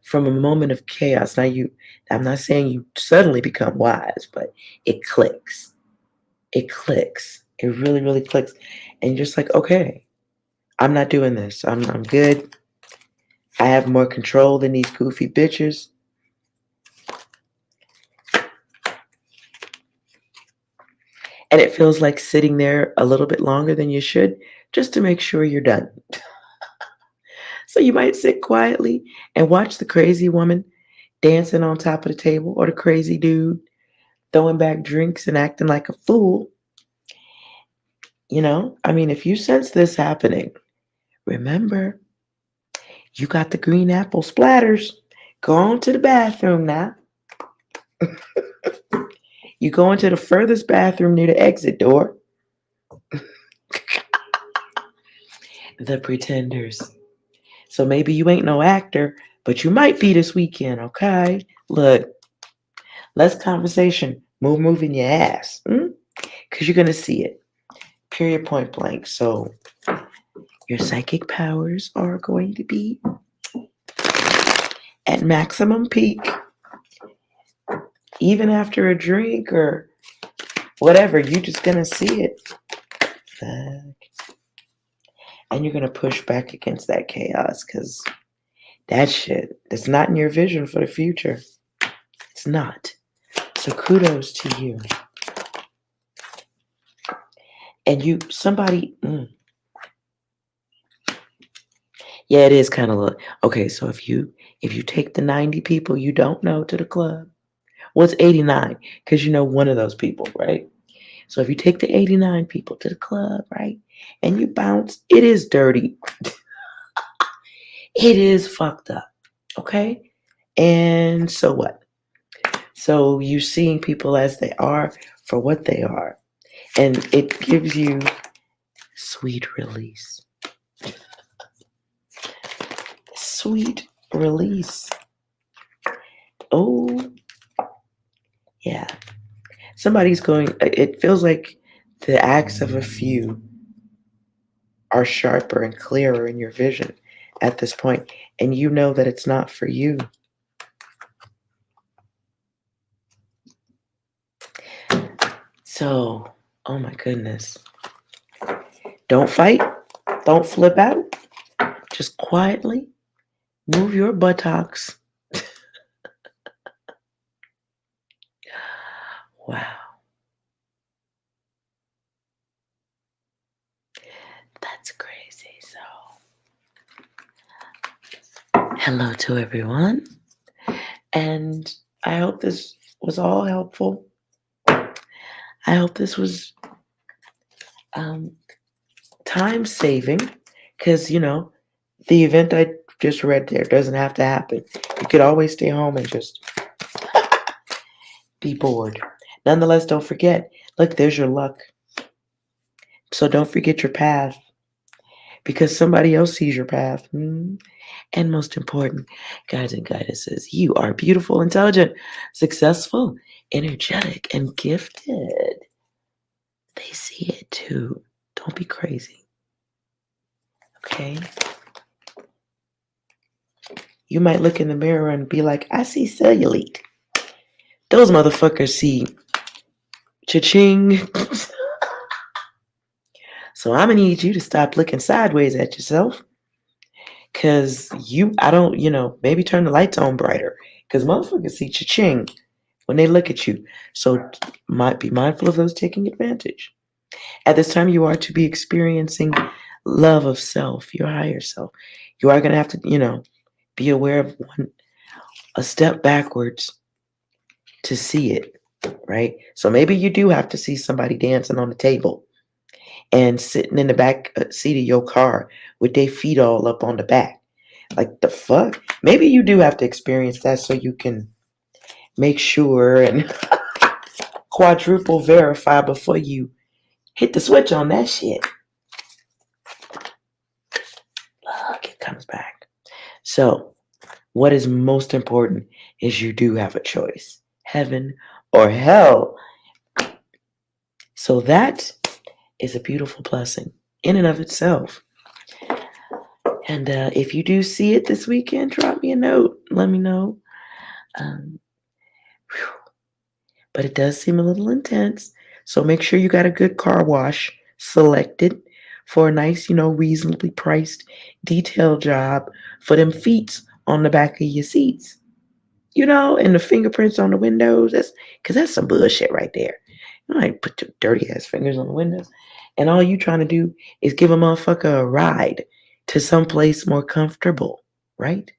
from a moment of chaos. Now I'm not saying you suddenly become wise, but it clicks. It clicks. It really, really clicks. And you're just like, okay, I'm not doing this. I'm good. I have more control than these goofy bitches. And it feels like sitting there a little bit longer than you should just to make sure you're done. So you might sit quietly and watch the crazy woman dancing on top of the table or the crazy dude throwing back drinks and acting like a fool. I mean, if you sense this happening, remember, you got the green apple splatters. Go on to the bathroom now. You go into the furthest bathroom near the exit door. The pretenders. So maybe you ain't no actor, but you might be this weekend, okay? Look, less conversation, more moving your ass. Because you're going to see it. Period, point blank. So your psychic powers are going to be at maximum peak. Even after a drink or whatever, you're just going to see it. And you're going to push back against that chaos because that shit, it's not in your vision for the future. It's not. So kudos to you. And yeah, it is kind of okay. So if you take the 90 people you don't know to the club, well, it's 89 because one of those people, right? So if you take the 89 people to the club, right, and you bounce, it is dirty. It is fucked up. Okay? And so what? So you're seeing people as they are for what they are. And it gives you sweet release. Sweet release. Oh, yeah. Somebody's going, it feels like the acts of a few are sharper and clearer in your vision at this point, and you know that it's not for you. So, oh my goodness. Don't fight. Don't flip out. Just quietly move your buttocks. Wow. That's crazy. So, hello to everyone. And I hope this was all helpful. I hope this was um, time saving because, the event I just read there doesn't have to happen. You could always stay home and just be bored. Nonetheless, don't forget, look, there's your luck. So don't forget your path because somebody else sees your path. And most important, guides and guidesses, you are beautiful, intelligent, successful, energetic, and gifted. They see it too. Don't be crazy. Okay? You might look in the mirror and be like, I see cellulite. Those motherfuckers see cha-ching. So I'm gonna need you to stop looking sideways at yourself. Cause I don't, maybe turn the lights on brighter. Cause motherfuckers see cha-ching when they look at you. So might be mindful of those taking advantage. At this time, you are to be experiencing love of self, your higher self. You are gonna have to, be aware of a step backwards to see it, right? So maybe you do have to see somebody dancing on the table and sitting in the back seat of your car with their feet all up on the back. Like the fuck? Maybe you do have to experience that so you can make sure and quadruple verify before you hit the switch on that shit. Look, it comes back. So, what is most important is you do have a choice, heaven or hell. So that is a beautiful blessing in and of itself. And if you do see it this weekend, drop me a note. Let me know. But it does seem a little intense. So make sure you got a good car wash selected for a nice, reasonably priced detail job for them feet on the back of your seats. And the fingerprints on the windows. That's some bullshit right there. You ain't put your dirty ass fingers on the windows. And all you trying to do is give a motherfucker a ride to someplace more comfortable, right?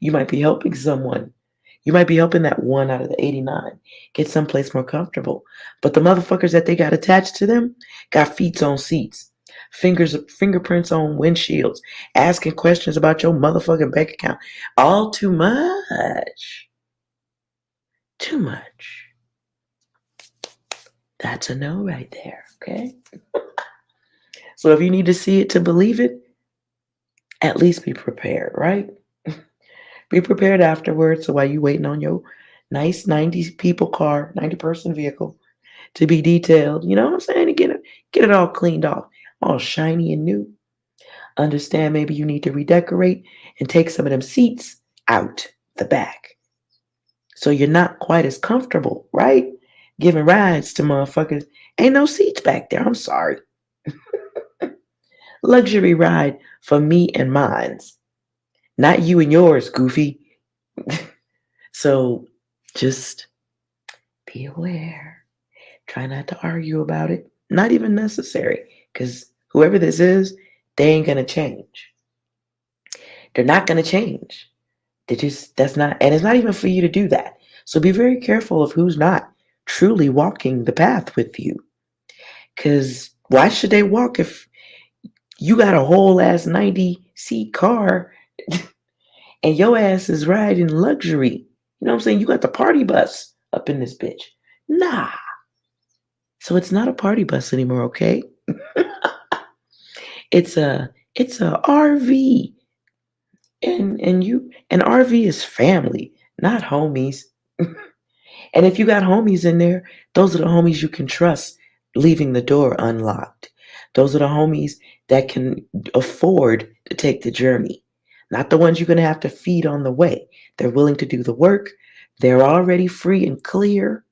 You might be helping someone. You might be helping that one out of the 89 get someplace more comfortable. But the motherfuckers that they got attached to them got feet on seats, fingerprints on windshields, asking questions about your motherfucking bank account. All too much. Too much. That's a no right there, okay? So if you need to see it to believe it, at least be prepared, right? Be prepared afterwards. So while you waiting on your nice 90 people car, 90-person vehicle to be detailed, you know what I'm saying? To get it all cleaned off, all shiny and new. Understand maybe you need to redecorate and take some of them seats out the back. So you're not quite as comfortable, right? Giving rides to motherfuckers. Ain't no seats back there. I'm sorry. Luxury ride for me and mine's. Not you and yours, goofy. So just be aware. Try not to argue about it. Not even necessary. Because whoever this is, they ain't going to change. They're not going to change. That's not, and it's not even for you to do that. So be very careful of who's not truly walking the path with you. Because why should they walk if you got a whole ass 90 seat car and your ass is riding luxury. You know what I'm saying? You got the party bus up in this bitch. Nah. So it's not a party bus anymore, okay? It's a RV. And you an RV is family, not homies. And if you got homies in there, those are the homies you can trust leaving the door unlocked. Those are the homies that can afford to take the journey, not the ones you're going to have to feed on the way. They're willing to do the work. They're already free and clear.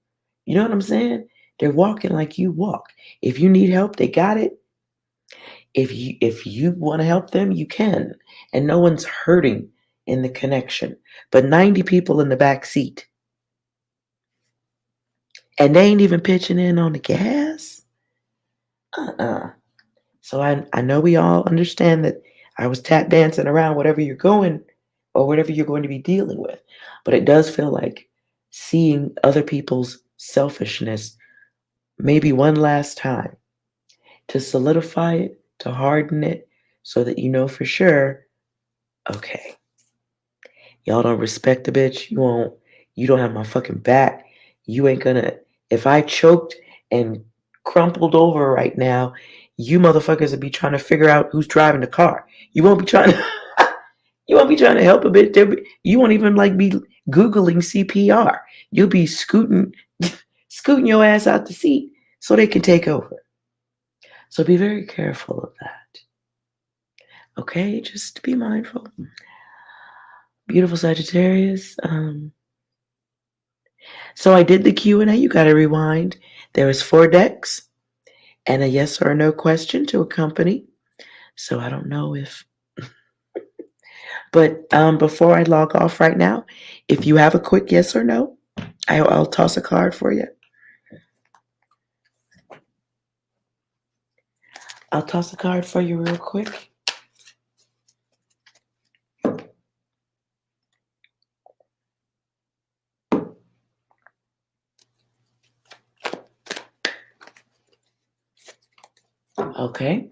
You know what I'm saying? They're walking like you walk. If you need help, they got it. If you want to help them, you can. And no one's hurting in the connection. But 90 people in the back seat and they ain't even pitching in on the gas. Uh-uh. So I know we all understand that I was tap dancing around whatever you're going or whatever you're going to be dealing with. But it does feel like seeing other people's selfishness maybe one last time to solidify it, to harden it, so that you know for sure, okay, y'all don't respect the bitch. You don't have my fucking back. You ain't gonna, if I choked and crumpled over right now, you motherfuckers would be trying to figure out who's driving the car. You won't be trying to, you won't be trying to help a bit. You won't even like be Googling CPR. You'll be scooting your ass out the seat so they can take over. So be very careful of that. Okay, just be mindful. Beautiful Sagittarius. So I did the Q&A. You got to rewind. There was 4 decks and a yes or no question to accompany. So I don't know if, but before I log off right now, if you have a quick yes or no, I'll toss a card for you. I'll toss a card for you real quick. Okay.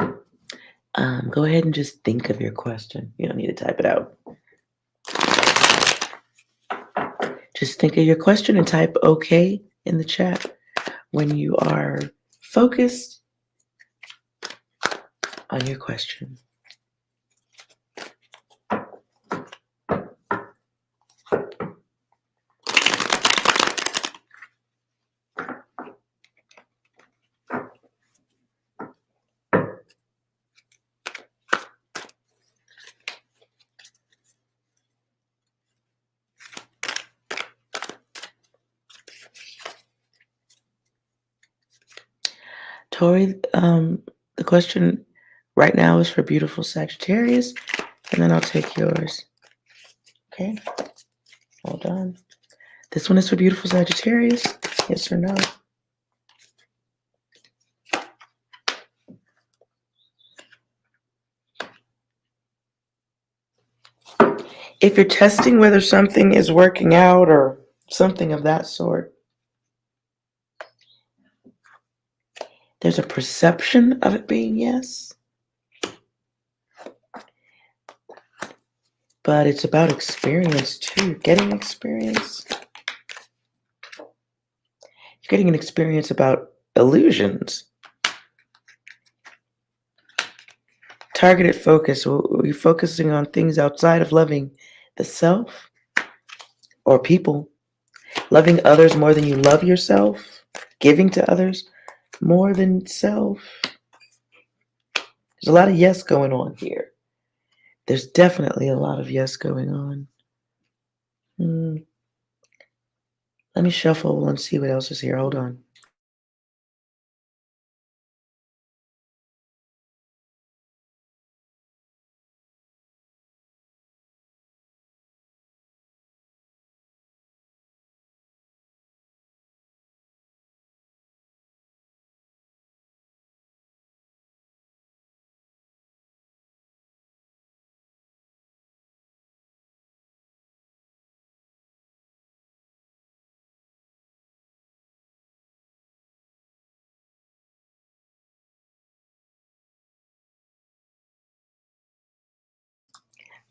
Go ahead and just think of your question. You don't need to type it out. Just think of your question and type okay in the chat when you are focused on your question. Tori, the question right now is for beautiful Sagittarius, and then I'll take yours. Okay, hold on. This one is for beautiful Sagittarius. Yes or no? If you're testing whether something is working out or something of that sort, there's a perception of it being yes, but it's about experience too, getting experience. You're getting an experience about illusions. Targeted focus. Are you focusing on things outside of loving the self or people? Loving others more than you love yourself? Giving to others more than self? There's a lot of yes going on here. There's definitely a lot of yes going on. Let me shuffle and see what else is here. Hold on.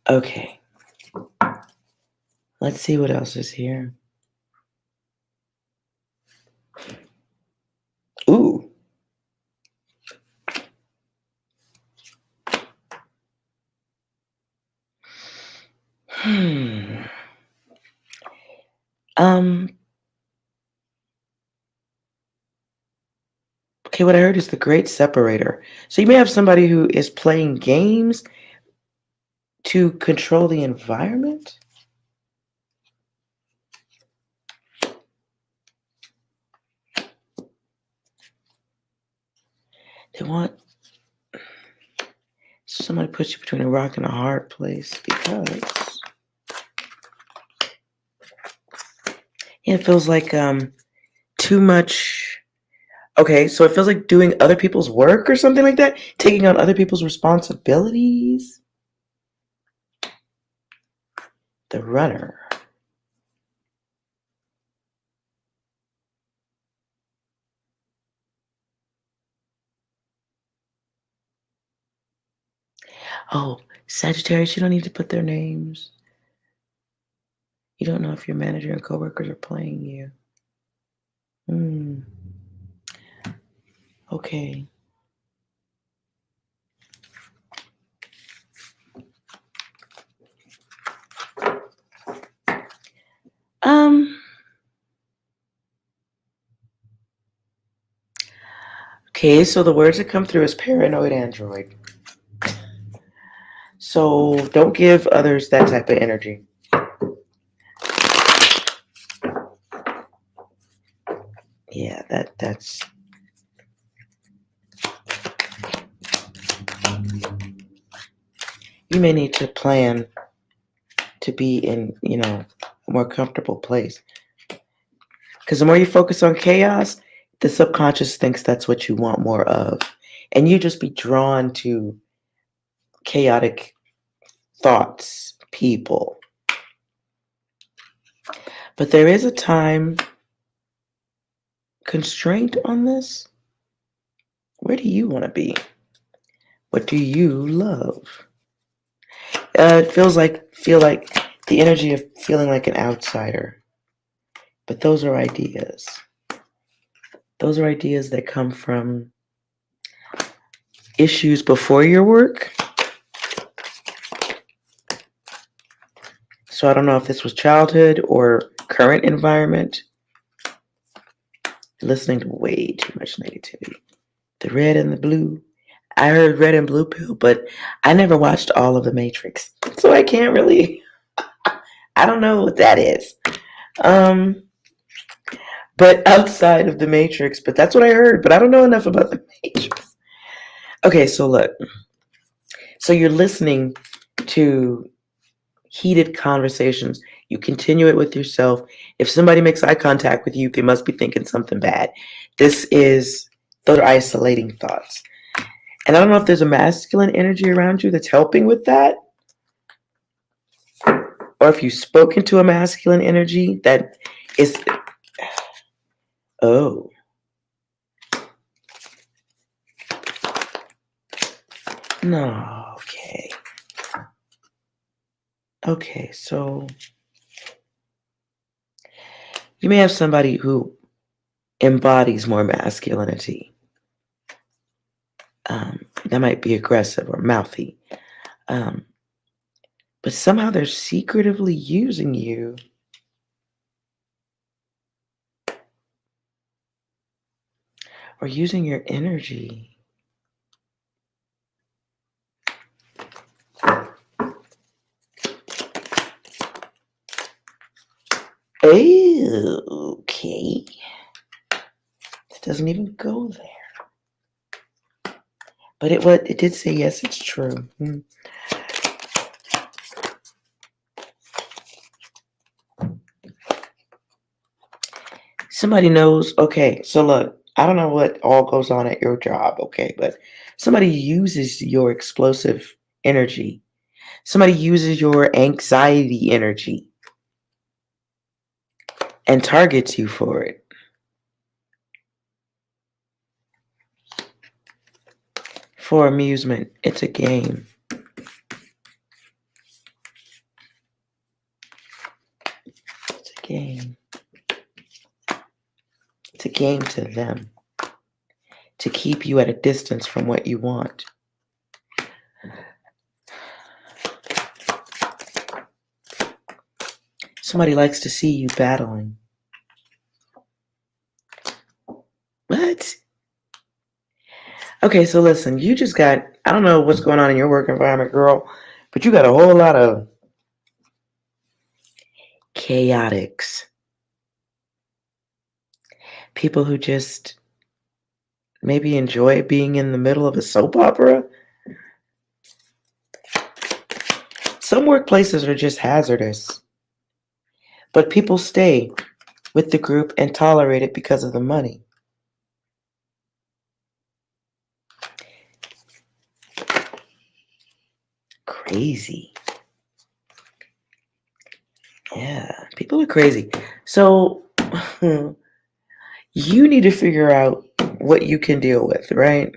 Okay. Let's see what else is here. Ooh. Hmm. Um, okay, what I heard is the great separator. So you may have somebody who is playing games to control the environment? They want somebody puts you between a rock and a hard place because yeah, it feels like too much. Okay, so it feels like doing other people's work or something like that, taking on other people's responsibilities. The runner. Oh, Sagittarius, you don't need to put their names. You don't know if your manager and coworkers are playing you. Hmm. Okay. Um. Okay, so the words that come through is paranoid android. So don't give others that type of energy. Yeah, that's you may need to plan to be in, a more comfortable place. Because the more you focus on chaos, the subconscious thinks that's what you want more of. And you just be drawn to chaotic thoughts, people. But there is a time constraint on this. Where do you want to be? What do you love? It feel like the energy of feeling like an outsider. But those are ideas. Those are ideas that come from issues before your work. So I don't know if this was childhood or current environment. Listening to way too much negativity. The red and the blue. I heard red and blue pill, but I never watched all of the Matrix. So I can't really I don't know what that is. Um but outside of the Matrix, but that's what I heard, but I don't know enough about the Matrix. Okay, so look. So you're listening to heated conversations. You continue it with yourself. If somebody makes eye contact with you, they must be thinking something bad. Those are isolating thoughts. And I don't know if there's a masculine energy around you that's helping with that, or if you spoke into a masculine energy that is, oh, no, okay. Okay, so you may have somebody who embodies more masculinity. That might be aggressive or mouthy. Um, but somehow they're secretively using you or using your energy. Okay. It doesn't even go there. But it did say yes, it's true. Somebody knows, okay, so look, I don't know what all goes on at your job, okay, but somebody uses your explosive energy. Somebody uses your anxiety energy and targets you for it. For amusement. It's a game. game to them to keep you at a distance from what you want. Somebody likes to see you battling. What? Okay, so listen, you just got, I don't know what's going on in your work environment, girl, but you got a whole lot of chaotics. People who just maybe enjoy being in the middle of a soap opera. Some workplaces are just hazardous, but people stay with the group and tolerate it because of the money. Crazy. Yeah, people are crazy. So you need to figure out what you can deal with, right?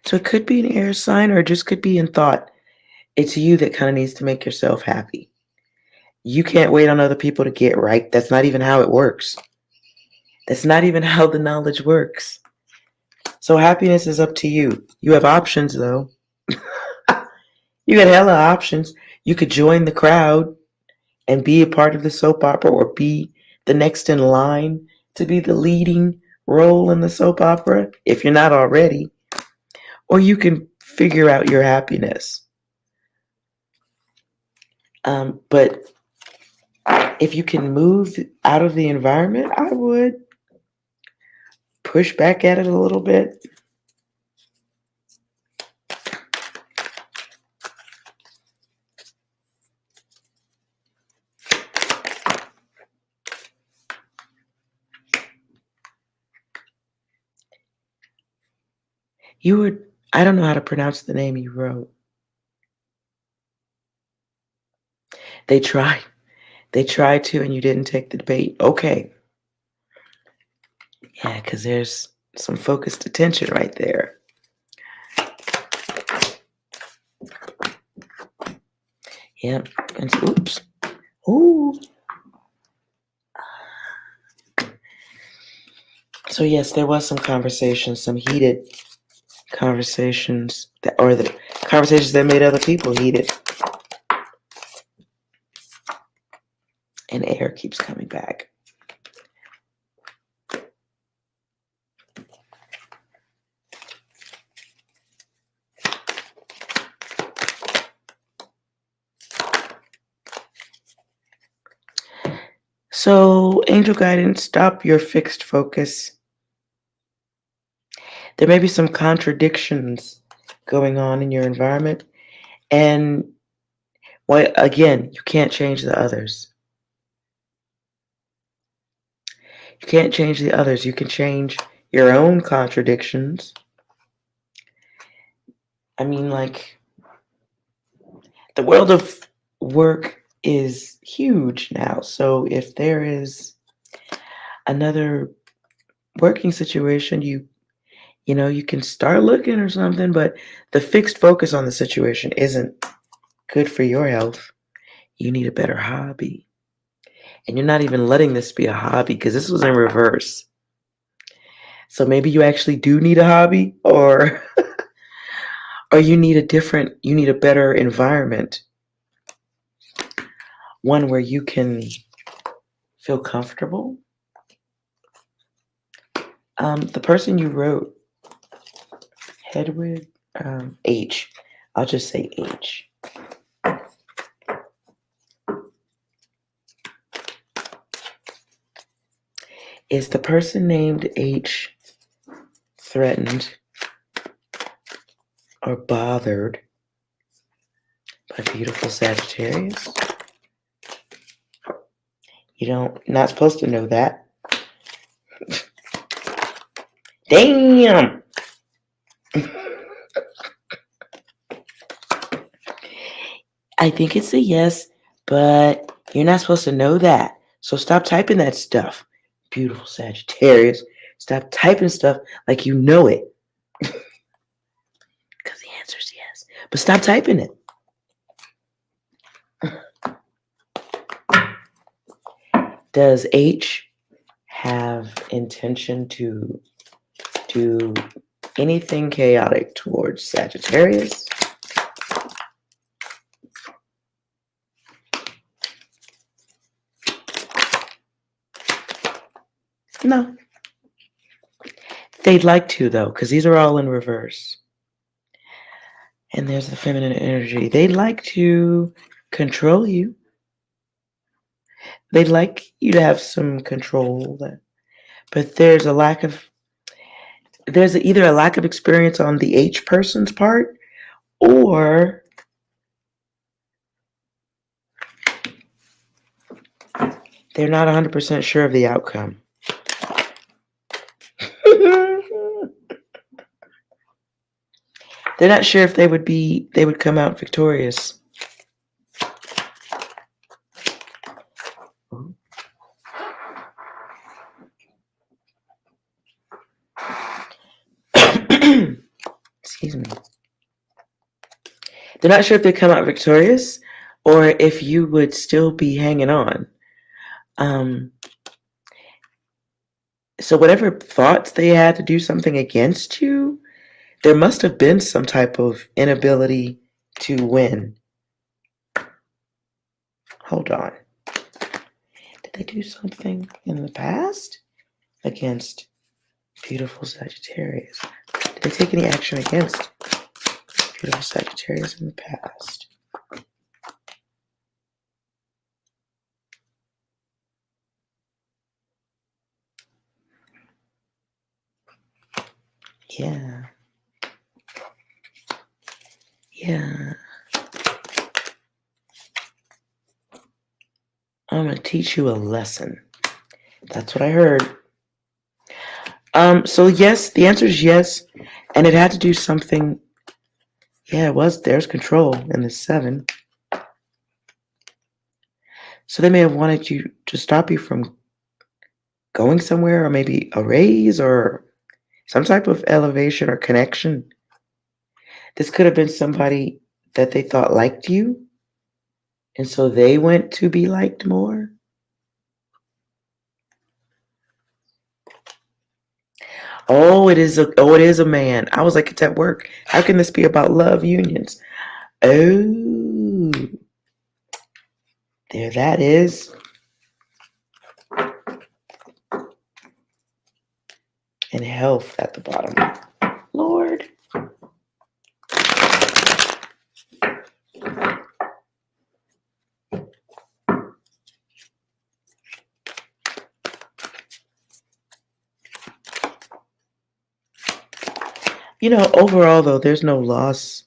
So it could be an air sign or it just could be in thought. It's you that kind of needs to make yourself happy. You can't wait on other people to get right. That's not even how it works. That's not even how the knowledge works. So happiness is up to you. You have options though. You got hella options. You could join the crowd and be a part of the soap opera or be the next in line to be the leading role in the soap opera if you're not already. Or you can figure out your happiness. But if you can move out of the environment, I would push back at it a little bit. You would, I don't know how to pronounce the name you wrote. They tried. They tried to, and you didn't take the bait. Okay. Yeah, because there's some focused attention right there. Yep. And so, oops. Ooh. So yes, there was some conversations, some heated conversations that, or the conversations that made other people heated. And air keeps coming back. So, angel guidance, stop your fixed focus. There may be some contradictions going on in your environment. And well, again, you can't change the others. You can't change the others. You can change your own contradictions. I mean, like, the world of work is huge now. So if there is another working situation, you can start looking or something, but the fixed focus on the situation isn't good for your health. You need a better hobby. And you're not even letting this be a hobby because this was in reverse. So maybe you actually do need a hobby or or you need a better environment. One where you can feel comfortable. The person you wrote, Hedwig, H. I'll just say H. Is the person named H threatened or bothered by beautiful Sagittarius? Not supposed to know that. Damn! I think it's a yes, but you're not supposed to know that. So stop typing that stuff. Beautiful Sagittarius. Stop typing stuff like you know it. Because the answer But stop typing it. Does H have intention to do anything chaotic towards Sagittarius? No. They'd like to, though, because these are all in reverse. And there's the feminine energy. They'd like to control you. They'd like you to have some control, but there's either a lack of experience on the H person's part, or they're not 100% sure of the outcome. They're not sure if they would come out victorious. Excuse me. They're not sure if they come out victorious or if you would still be hanging on. So whatever thoughts they had to do something against you, there must have been some type of inability to win. Hold on. Did they do something in the past against beautiful Sagittarius? Did they take any action against beautiful Sagittarius in the past? Yeah. I'm going to teach you a lesson. That's what I heard. So yes, the answer is yes. And it had to do something. Yeah, it was. There's control in the 7. So they may have wanted you to stop you from going somewhere, or maybe a raise or some type of elevation or connection. This could have been somebody that they thought liked you, and so they went to be liked more. Oh, it is a man. I was like, it's at work. How can this be about love unions? Oh, there that is. And health at the bottom. Lord. Overall, though, there's no loss.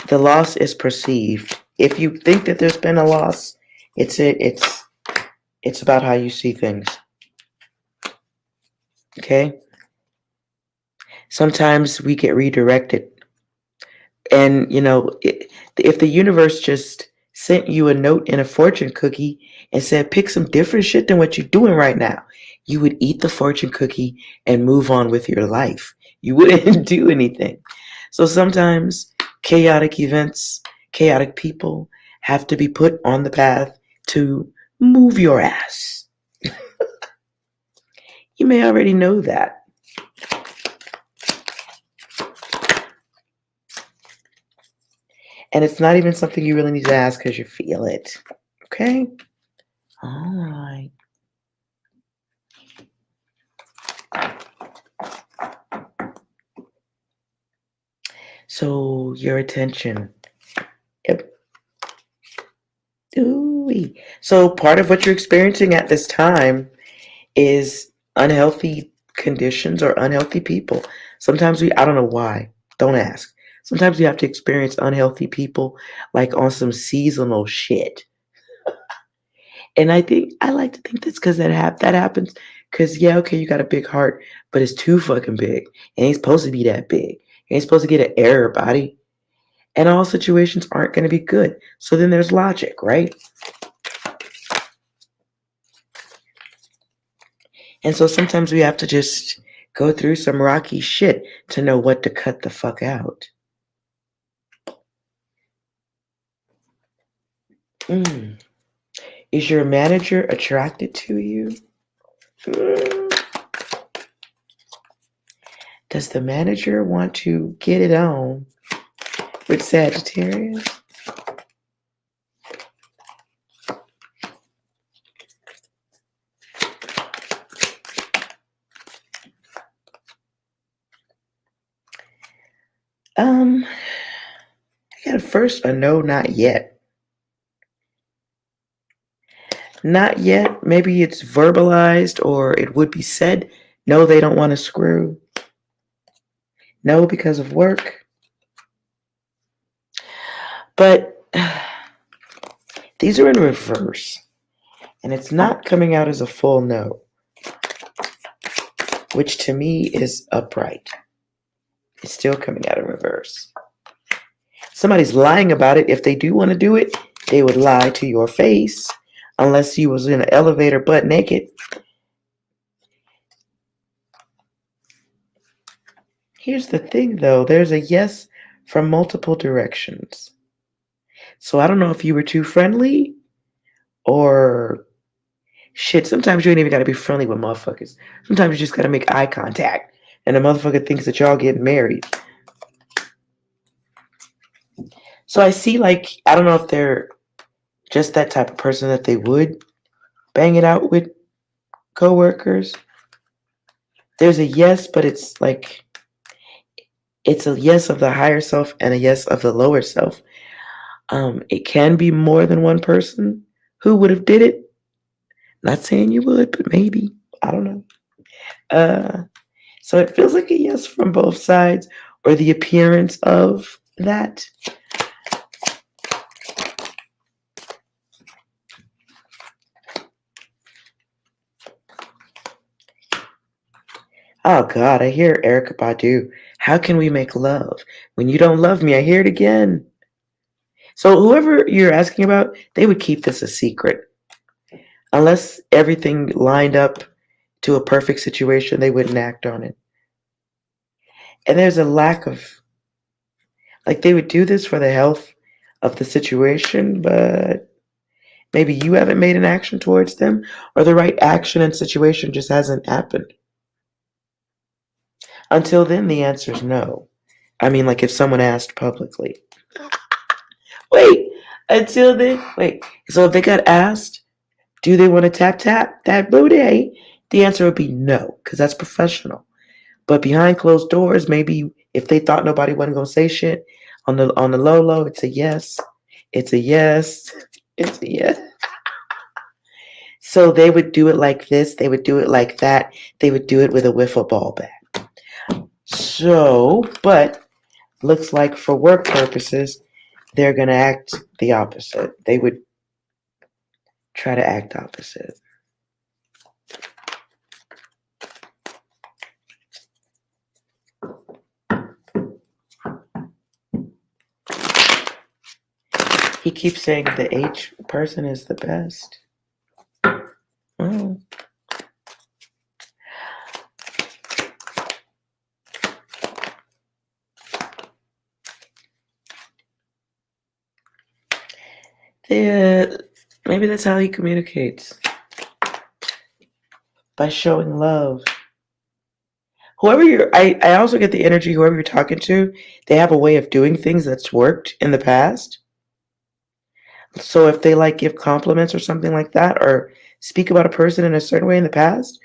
The loss is perceived. If you think that there's been a loss, it's about how you see things. Okay? Sometimes we get redirected. And, if the universe just sent you a note in a fortune cookie and said, pick some different shit than what you're doing right now, you would eat the fortune cookie and move on with your life. You wouldn't do anything. So sometimes chaotic events, chaotic people have to be put on the path to move your ass. You may already know that. And it's not even something you really need to ask because you feel it. Okay? All right. So your attention. Yep. Ooh-wee. So part of what you're experiencing at this time is unhealthy conditions or unhealthy people. Sometimes I don't know why. Don't ask. Sometimes you have to experience unhealthy people like on some seasonal shit. And I like to think that's because that happens. Because, yeah, okay, you got a big heart, but it's too fucking big. It ain't supposed to be that big. It ain't supposed to get an error body. And all situations aren't going to be good. So then there's logic, right? And so sometimes we have to just go through some rocky shit to know what to cut the fuck out. Mm. Is your manager attracted to you? Mm. Does the manager want to get it on with Sagittarius? I got first a no, not yet. Not yet. Maybe it's verbalized or it would be said. No, they don't want to screw. No, because of work. But these are in reverse. And it's not coming out as a full no, which to me is upright. It's still coming out in reverse. Somebody's lying about it. If they do want to do it, they would lie to your face unless you was in an elevator butt naked. Here's the thing though, there's a yes from multiple directions. So I don't know if you were too friendly or shit. Sometimes you ain't even gotta be friendly with motherfuckers. Sometimes you just gotta make eye contact and the motherfucker thinks that y'all getting married. So I see, like, I don't know if they're just that type of person that they would bang it out with coworkers. There's a yes, but it's like it's a yes of the higher self and a yes of the lower self. It can be more than one person who would have did it. Not saying you would, but maybe. I don't know. So it feels like a yes from both sides, or the appearance of that. Oh God, I hear Erykah Badu. How can we make love? When you don't love me, I hear it again. So whoever you're asking about, they would keep this a secret. Unless everything lined up to a perfect situation, they wouldn't act on it. And there's a lack of, like, they would do this for the health of the situation, but maybe you haven't made an action towards them, or the right action and situation just hasn't happened. Until then, the answer is no. I mean, like if someone asked publicly. Wait, until then, wait. So if they got asked, do they want to tap that booty? The answer would be no, because that's professional. But behind closed doors, maybe if they thought nobody wasn't gonna say shit on the low, it's a yes. It's a yes. It's a yes. So they would do it like this. They would do it like that. They would do it with a wiffle ball bat. So, but looks like for work purposes, they're gonna act the opposite. They would try to act opposite. He keeps saying the H person is the best. Oh. Yeah, maybe that's how he communicates. By showing love. I also get the energy, whoever you're talking to, they have a way of doing things that's worked in the past. So if they like give compliments or something like that, or speak about a person in a certain way in the past,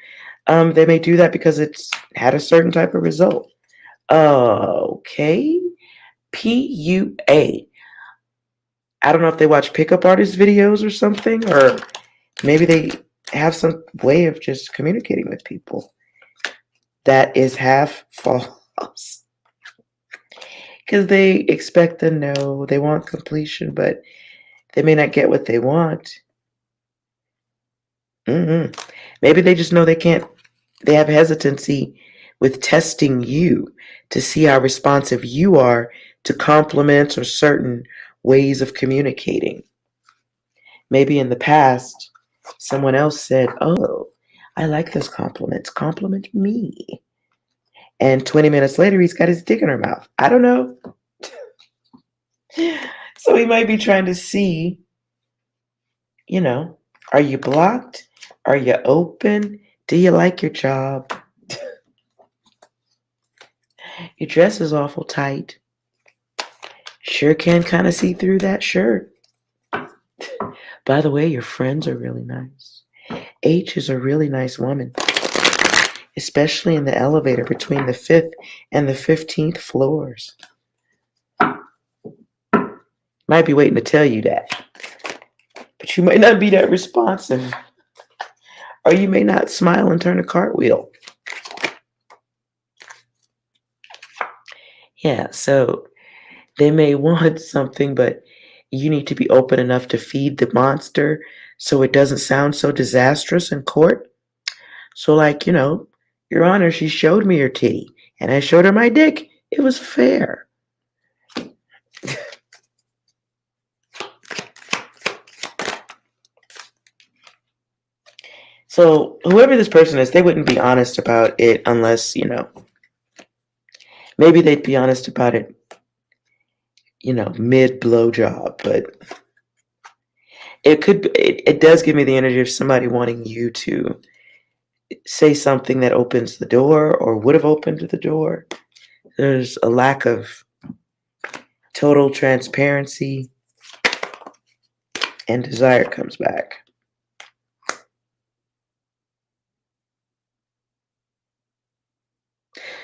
they may do that because it's had a certain type of result. Okay. PUA. I don't know if they watch pickup artist videos or something, or maybe they have some way of just communicating with people that is half false. Because they expect a no, they want completion, but they may not get what they want. Maybe they just know they can't, they have hesitancy with testing you to see how responsive you are to compliments or certain ways of communicating. Maybe in the past, someone else said, "Oh, I like those compliments. Compliment me." And 20 minutes later, he's got his dick in her mouth. I don't know. So he might be trying to see You know, are you blocked? Are you open? Do you like your job? Your dress is awful tight. Sure can kind of see through that shirt. By the way, your friends are really nice. H is a really nice woman, especially in the elevator between the 5th and the 15th floors. Might be waiting to tell you that, but you might not be that responsive, or you may not smile and turn a cartwheel. Yeah, so they may want something, but you need to be open enough to feed the monster so it doesn't sound so disastrous in court. So, like, Your Honor, she showed me her titty, and I showed her my dick. It was fair. So, whoever this person is, they wouldn't be honest about it unless, maybe they'd be honest about it, mid blowjob, but it does give me the energy of somebody wanting you to say something that opens the door or would have opened the door. There's a lack of total transparency, and desire comes back.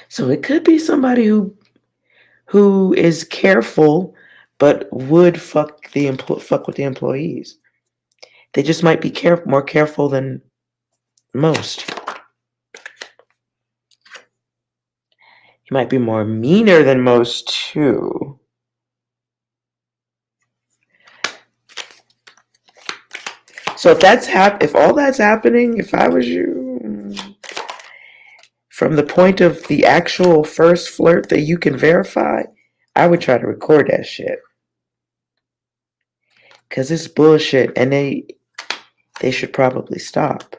So it could be somebody who is careful but would fuck with the employees. They just might be more careful than most. He might be more meaner than most too. So if all that's happening, if I was you, from the point of the actual first flirt that you can verify, I would try to record that shit. Cause it's bullshit, and they should probably stop.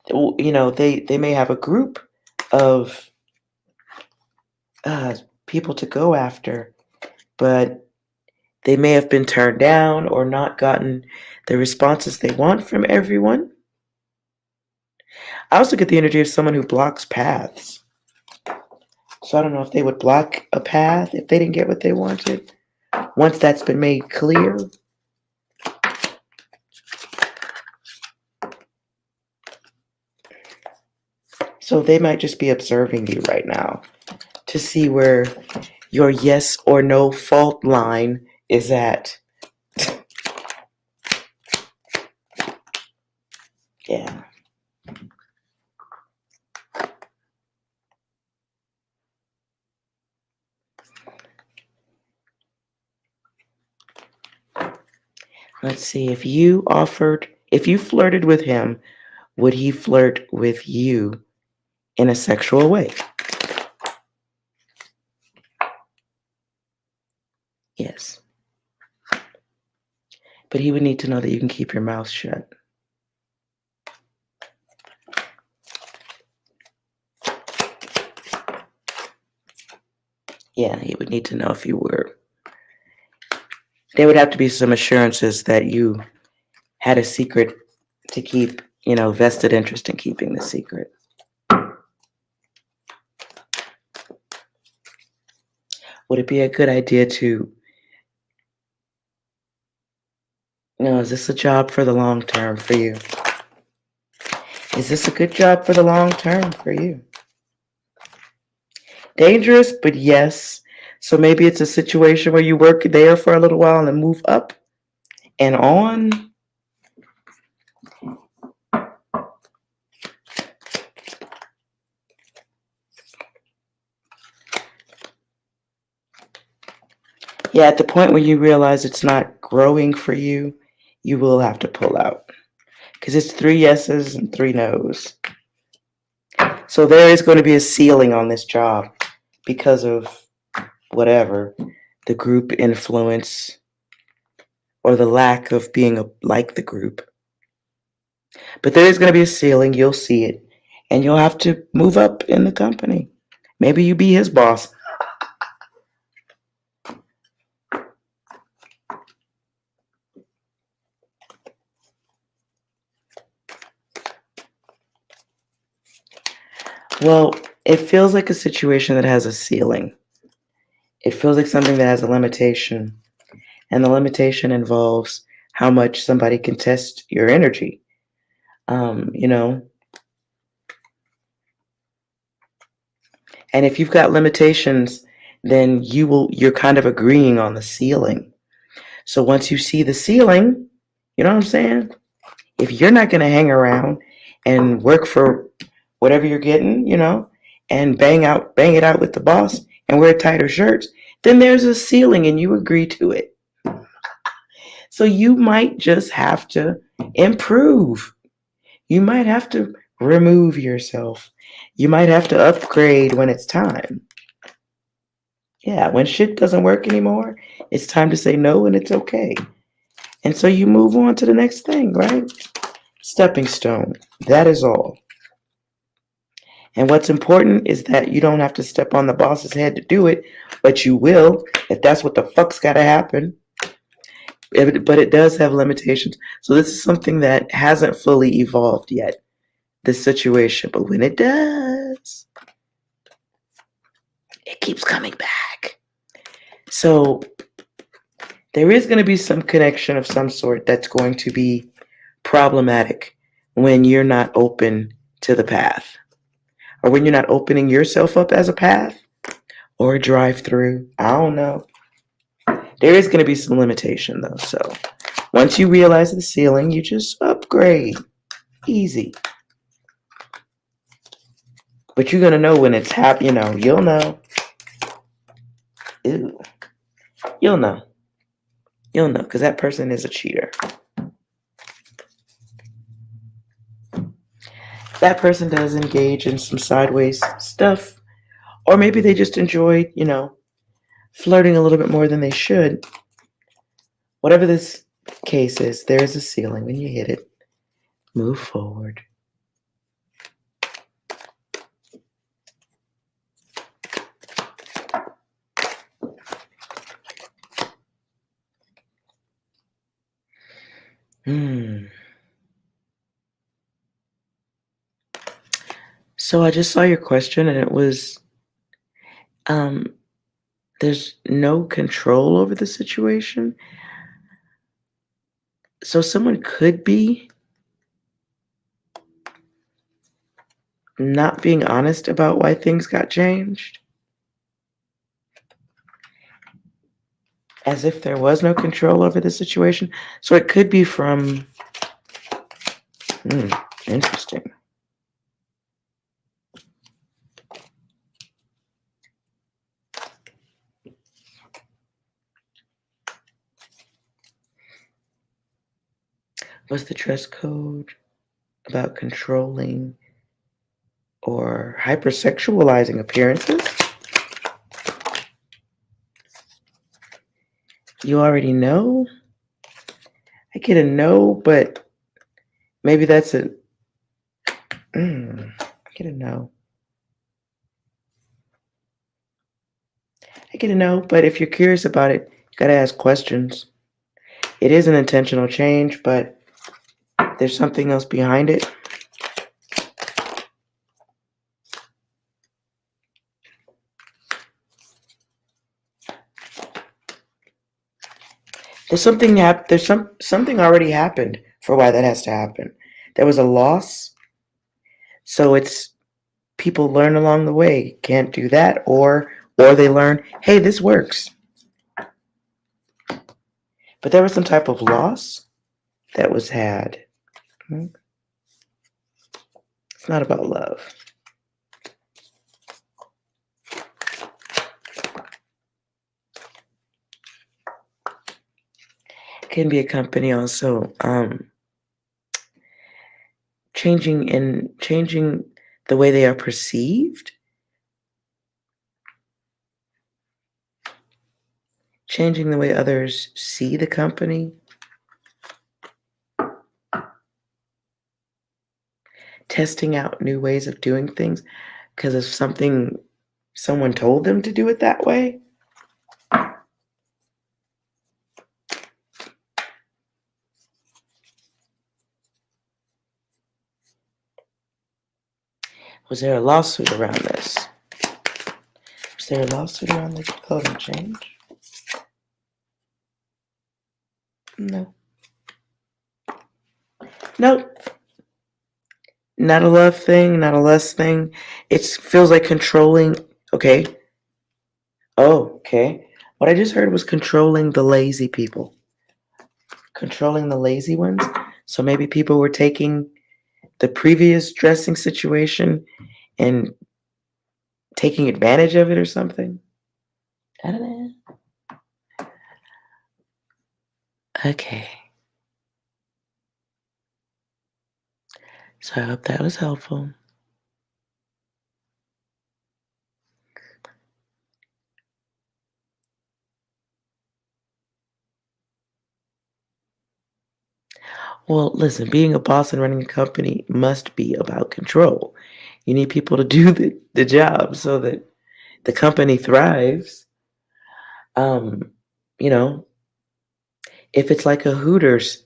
They may have a group of people to go after, but they may have been turned down or not gotten the responses they want from everyone. I also get the energy of someone who blocks paths. So I don't know if they would block a path if they didn't get what they wanted. Once that's been made clear. So they might just be observing you right now to see where your yes or no fault line is at. Yeah. Let's see, if you flirted with him, would he flirt with you in a sexual way? Yes. But he would need to know that you can keep your mouth shut. Yeah, he would need to know if you were. There would have to be some assurances that you had a secret to keep, vested interest in keeping the secret. Would it be a good idea to, is this a job for the long term for you? Is this a good job for the long term for you? Dangerous, but yes. So maybe it's a situation where you work there for a little while and then move up and on. Yeah, at the point where you realize it's not growing for you, you will have to pull out. Because it's 3 yeses and 3 nos. So there is going to be a ceiling on this job because of whatever, the group influence or the lack of being like the group. But there is going to be a ceiling, you'll see it, and you'll have to move up in the company. Maybe you be his boss. Well, it feels like a situation that has a ceiling. It feels like something that has a limitation, and the limitation involves how much somebody can test your energy. You know, and if you've got limitations, then you're kind of agreeing on the ceiling. So once you see the ceiling, you know what I'm saying? If you're not going to hang around and work for whatever you're getting, and bang it out with the boss and wear tighter shirts, then there's a ceiling and you agree to it. So you might just have to improve. You might have to remove yourself. You might have to upgrade when it's time. Yeah, when shit doesn't work anymore, it's time to say no and it's okay. And so you move on to the next thing, right? Stepping stone. That is all. And what's important is that you don't have to step on the boss's head to do it, but you will if that's what the fuck's got to happen. But it does have limitations. So this is something that hasn't fully evolved yet, this situation. But when it does, it keeps coming back. So there is going to be some connection of some sort that's going to be problematic when you're not open to the path, or when you're not opening yourself up as a path or a drive through. I don't know. There is going to be some limitation though. So once you realize the ceiling, you just upgrade. Easy. But you're going to know when it's happening. You'll know. Ew. You'll know. You'll know because that person is a cheater. That person does engage in some sideways stuff. Or maybe they just enjoy, flirting a little bit more than they should. Whatever this case is, there is a ceiling. When you hit it, move forward. So I just saw your question and it was um, there's no control over the situation. So someone could be not being honest about why things got changed, as if there was no control over the situation. So it could be from, interesting. Was the dress code about controlling or hypersexualizing appearances? You already know? I get a no, but maybe that's I get a no. I get a no, but if you're curious about it, you gotta ask questions. It is an intentional change, but there's something else behind it. There's something already happened for why that has to happen. There was a loss, so it's people learn along the way. Can't do that, or they learn, hey, this works. But there was some type of loss that was had. It's not about love. It can be a company also changing the way they are perceived, changing the way others see the company, testing out new ways of doing things because of someone told them to do it that way. Was there a lawsuit around this? Was there a lawsuit around the clothing change? No. Nope. Not a love thing, not a lust thing. It feels like controlling. Okay. Oh, okay. What I just heard was controlling the lazy people. Controlling the lazy ones. So maybe people were taking the previous dressing situation and taking advantage of it or something. I don't know. Okay. So I hope that was helpful. Well, listen, being a boss and running a company must be about control. You need people to do the job so that the company thrives. Um, you know, if it's like a Hooters,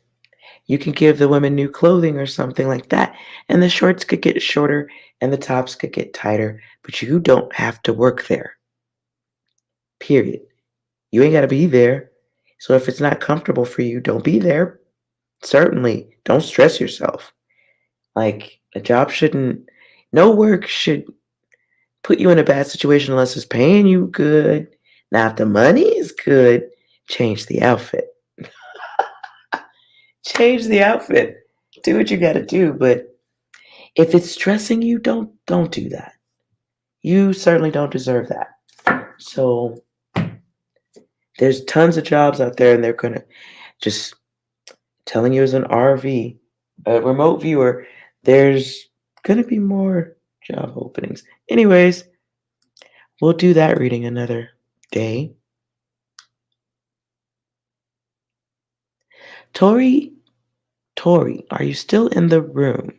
you can give the women new clothing or something like that, and the shorts could get shorter and the tops could get tighter, but you don't have to work there. Period. You ain't got to be there. So if it's not comfortable for you, don't be there. Certainly, don't stress yourself. Like a job shouldn't, no work should put you in a bad situation unless it's paying you good. Now, if the money is good, change the outfit. Change the outfit. Do what you got to do, but if it's stressing you, don't do that. You certainly don't deserve that. So there's tons of jobs out there, and they're gonna just telling you as an RV, a remote viewer, there's gonna be more job openings. Anyways, we'll do that reading another day. Tori, Tori, are you still in the room?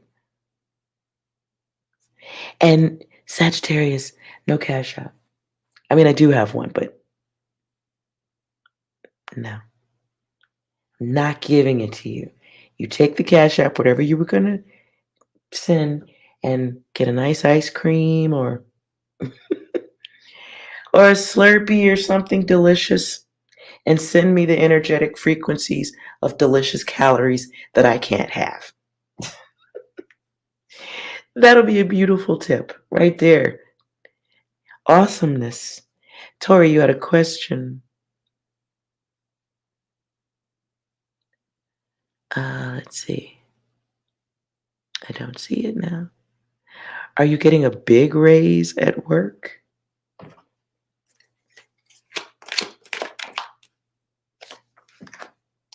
And Sagittarius, no cash out. I mean, I do have one, but no, I'm not giving it to you. You take the cash app, whatever you were gonna send, and get a nice ice cream or a Slurpee or something delicious, and send me the energetic frequencies of delicious calories that I can't have. That'll be a beautiful tip right there. Awesomeness. Tori, you had a question. Let's see. I don't see it now. Are you getting a big raise at work?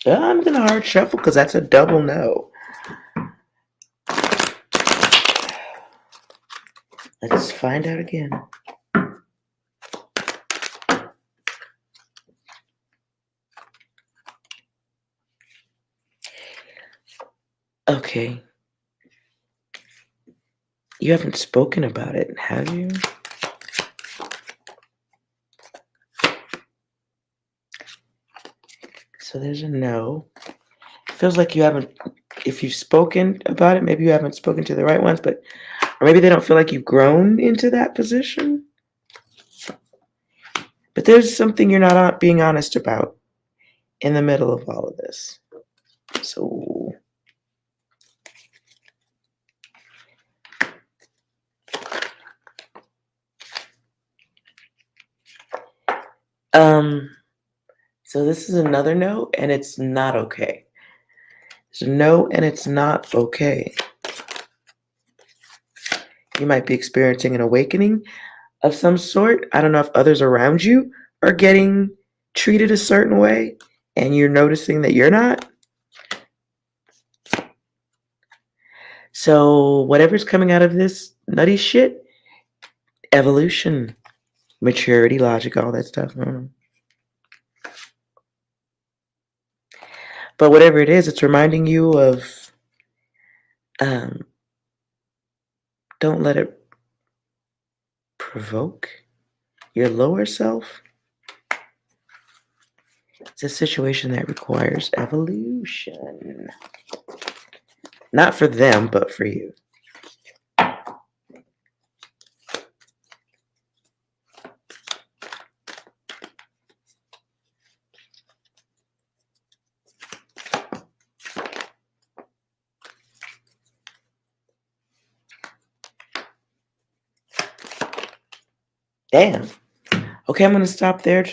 I'm gonna hard shuffle because that's a double no. Let's find out again. Okay. You haven't spoken about it, have you? So there's a no. It feels like you haven't, if you've spoken about it, maybe you haven't spoken to the right ones, but, or maybe they don't feel like you've grown into that position. But there's something you're not being honest about in the middle of all of this. So, so this is another no, and it's not okay. It's a no, and it's not okay. You might be experiencing an awakening of some sort. I don't know if others around you are getting treated a certain way, and you're noticing that you're not. So, whatever's coming out of this nutty shit, evolution, maturity, logic, all that stuff. But whatever it is, it's reminding you of don't let it provoke your lower self. It's a situation that requires evolution. Not for them, but for you. Damn. Okay, I'm going to stop there.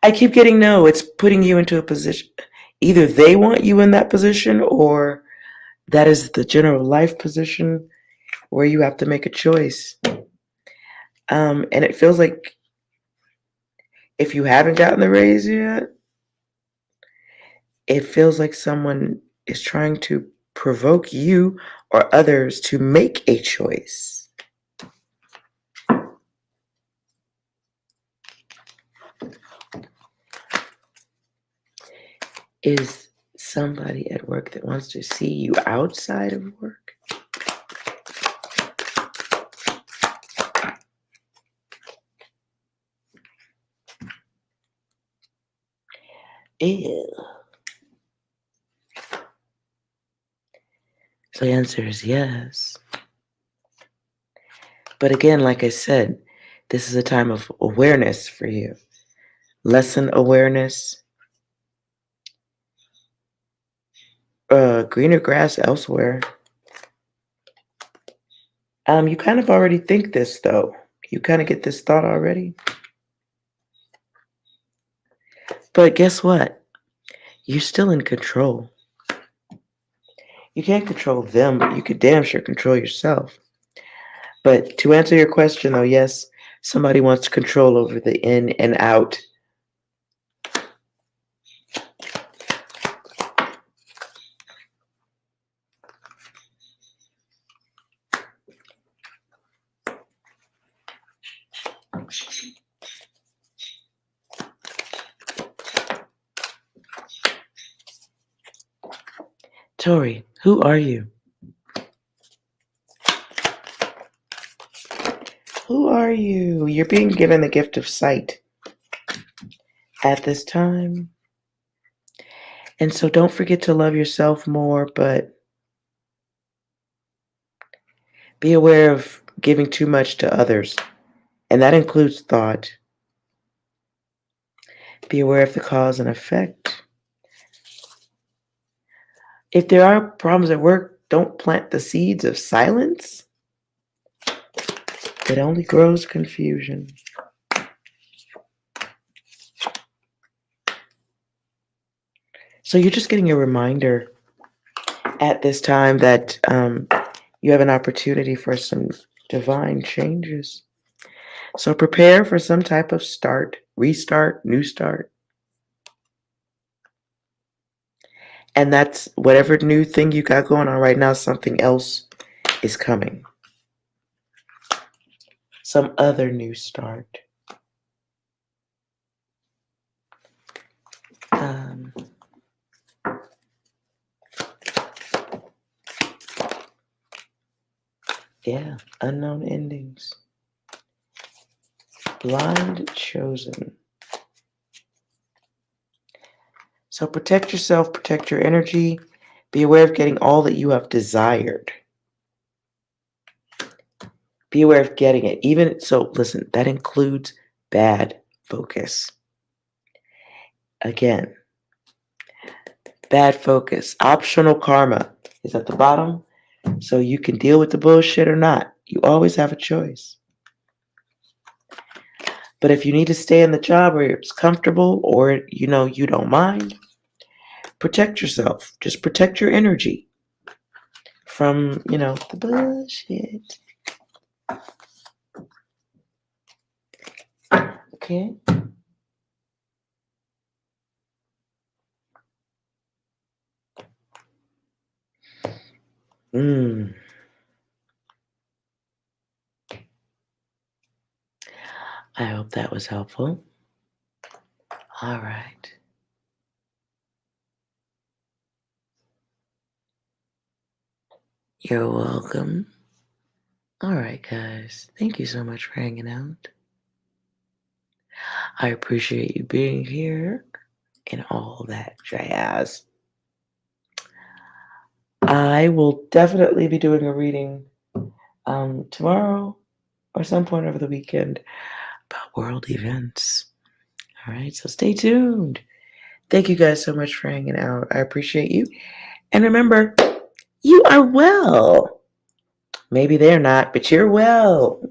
I keep getting no. It's putting you into a position. Either they want you in that position or that is the general life position where you have to make a choice. And it feels like if you haven't gotten the raise yet, it feels like someone is trying to provoke you or others to make a choice. Is somebody at work that wants to see you outside of work? Ew. So the answer is yes. But again, like I said, this is a time of awareness for you. Lesson awareness. Greener grass elsewhere. You kind of already think this though. You kind of get this thought already. But guess what? You're still in control. You can't control them, but you could damn sure control yourself. But to answer your question though, yes, somebody wants control over the in and out. Tori, who are you? Who are you? You're being given the gift of sight at this time. And so don't forget to love yourself more, but be aware of giving too much to others. And that includes thought. Be aware of the cause and effect. If there are problems at work, don't plant the seeds of silence. It only grows confusion. So you're just getting a reminder at this time that you have an opportunity for some divine changes. So prepare for some type of start, restart, new start. And that's whatever new thing you got going on right now, something else is coming. Some other new start. Yeah, unknown endings. Blind chosen. So protect yourself, protect your energy. Be aware of getting all that you have desired. Be aware of getting it. Even so, listen, that includes bad focus. Again, bad focus. Optional karma is at the bottom. So you can deal with the bullshit or not. You always have a choice. But if you need to stay in the job where it's comfortable or you don't mind, protect yourself. Just protect your energy from, the bullshit. Okay? I hope that was helpful. All right. You're welcome. All right, guys. Thank you so much for hanging out. I appreciate you being here and all that jazz. I will definitely be doing a reading tomorrow or some point over the weekend about world events. All right, so stay tuned. Thank you guys so much for hanging out. I appreciate you. And remember, you are well. Maybe they're not, but you're well.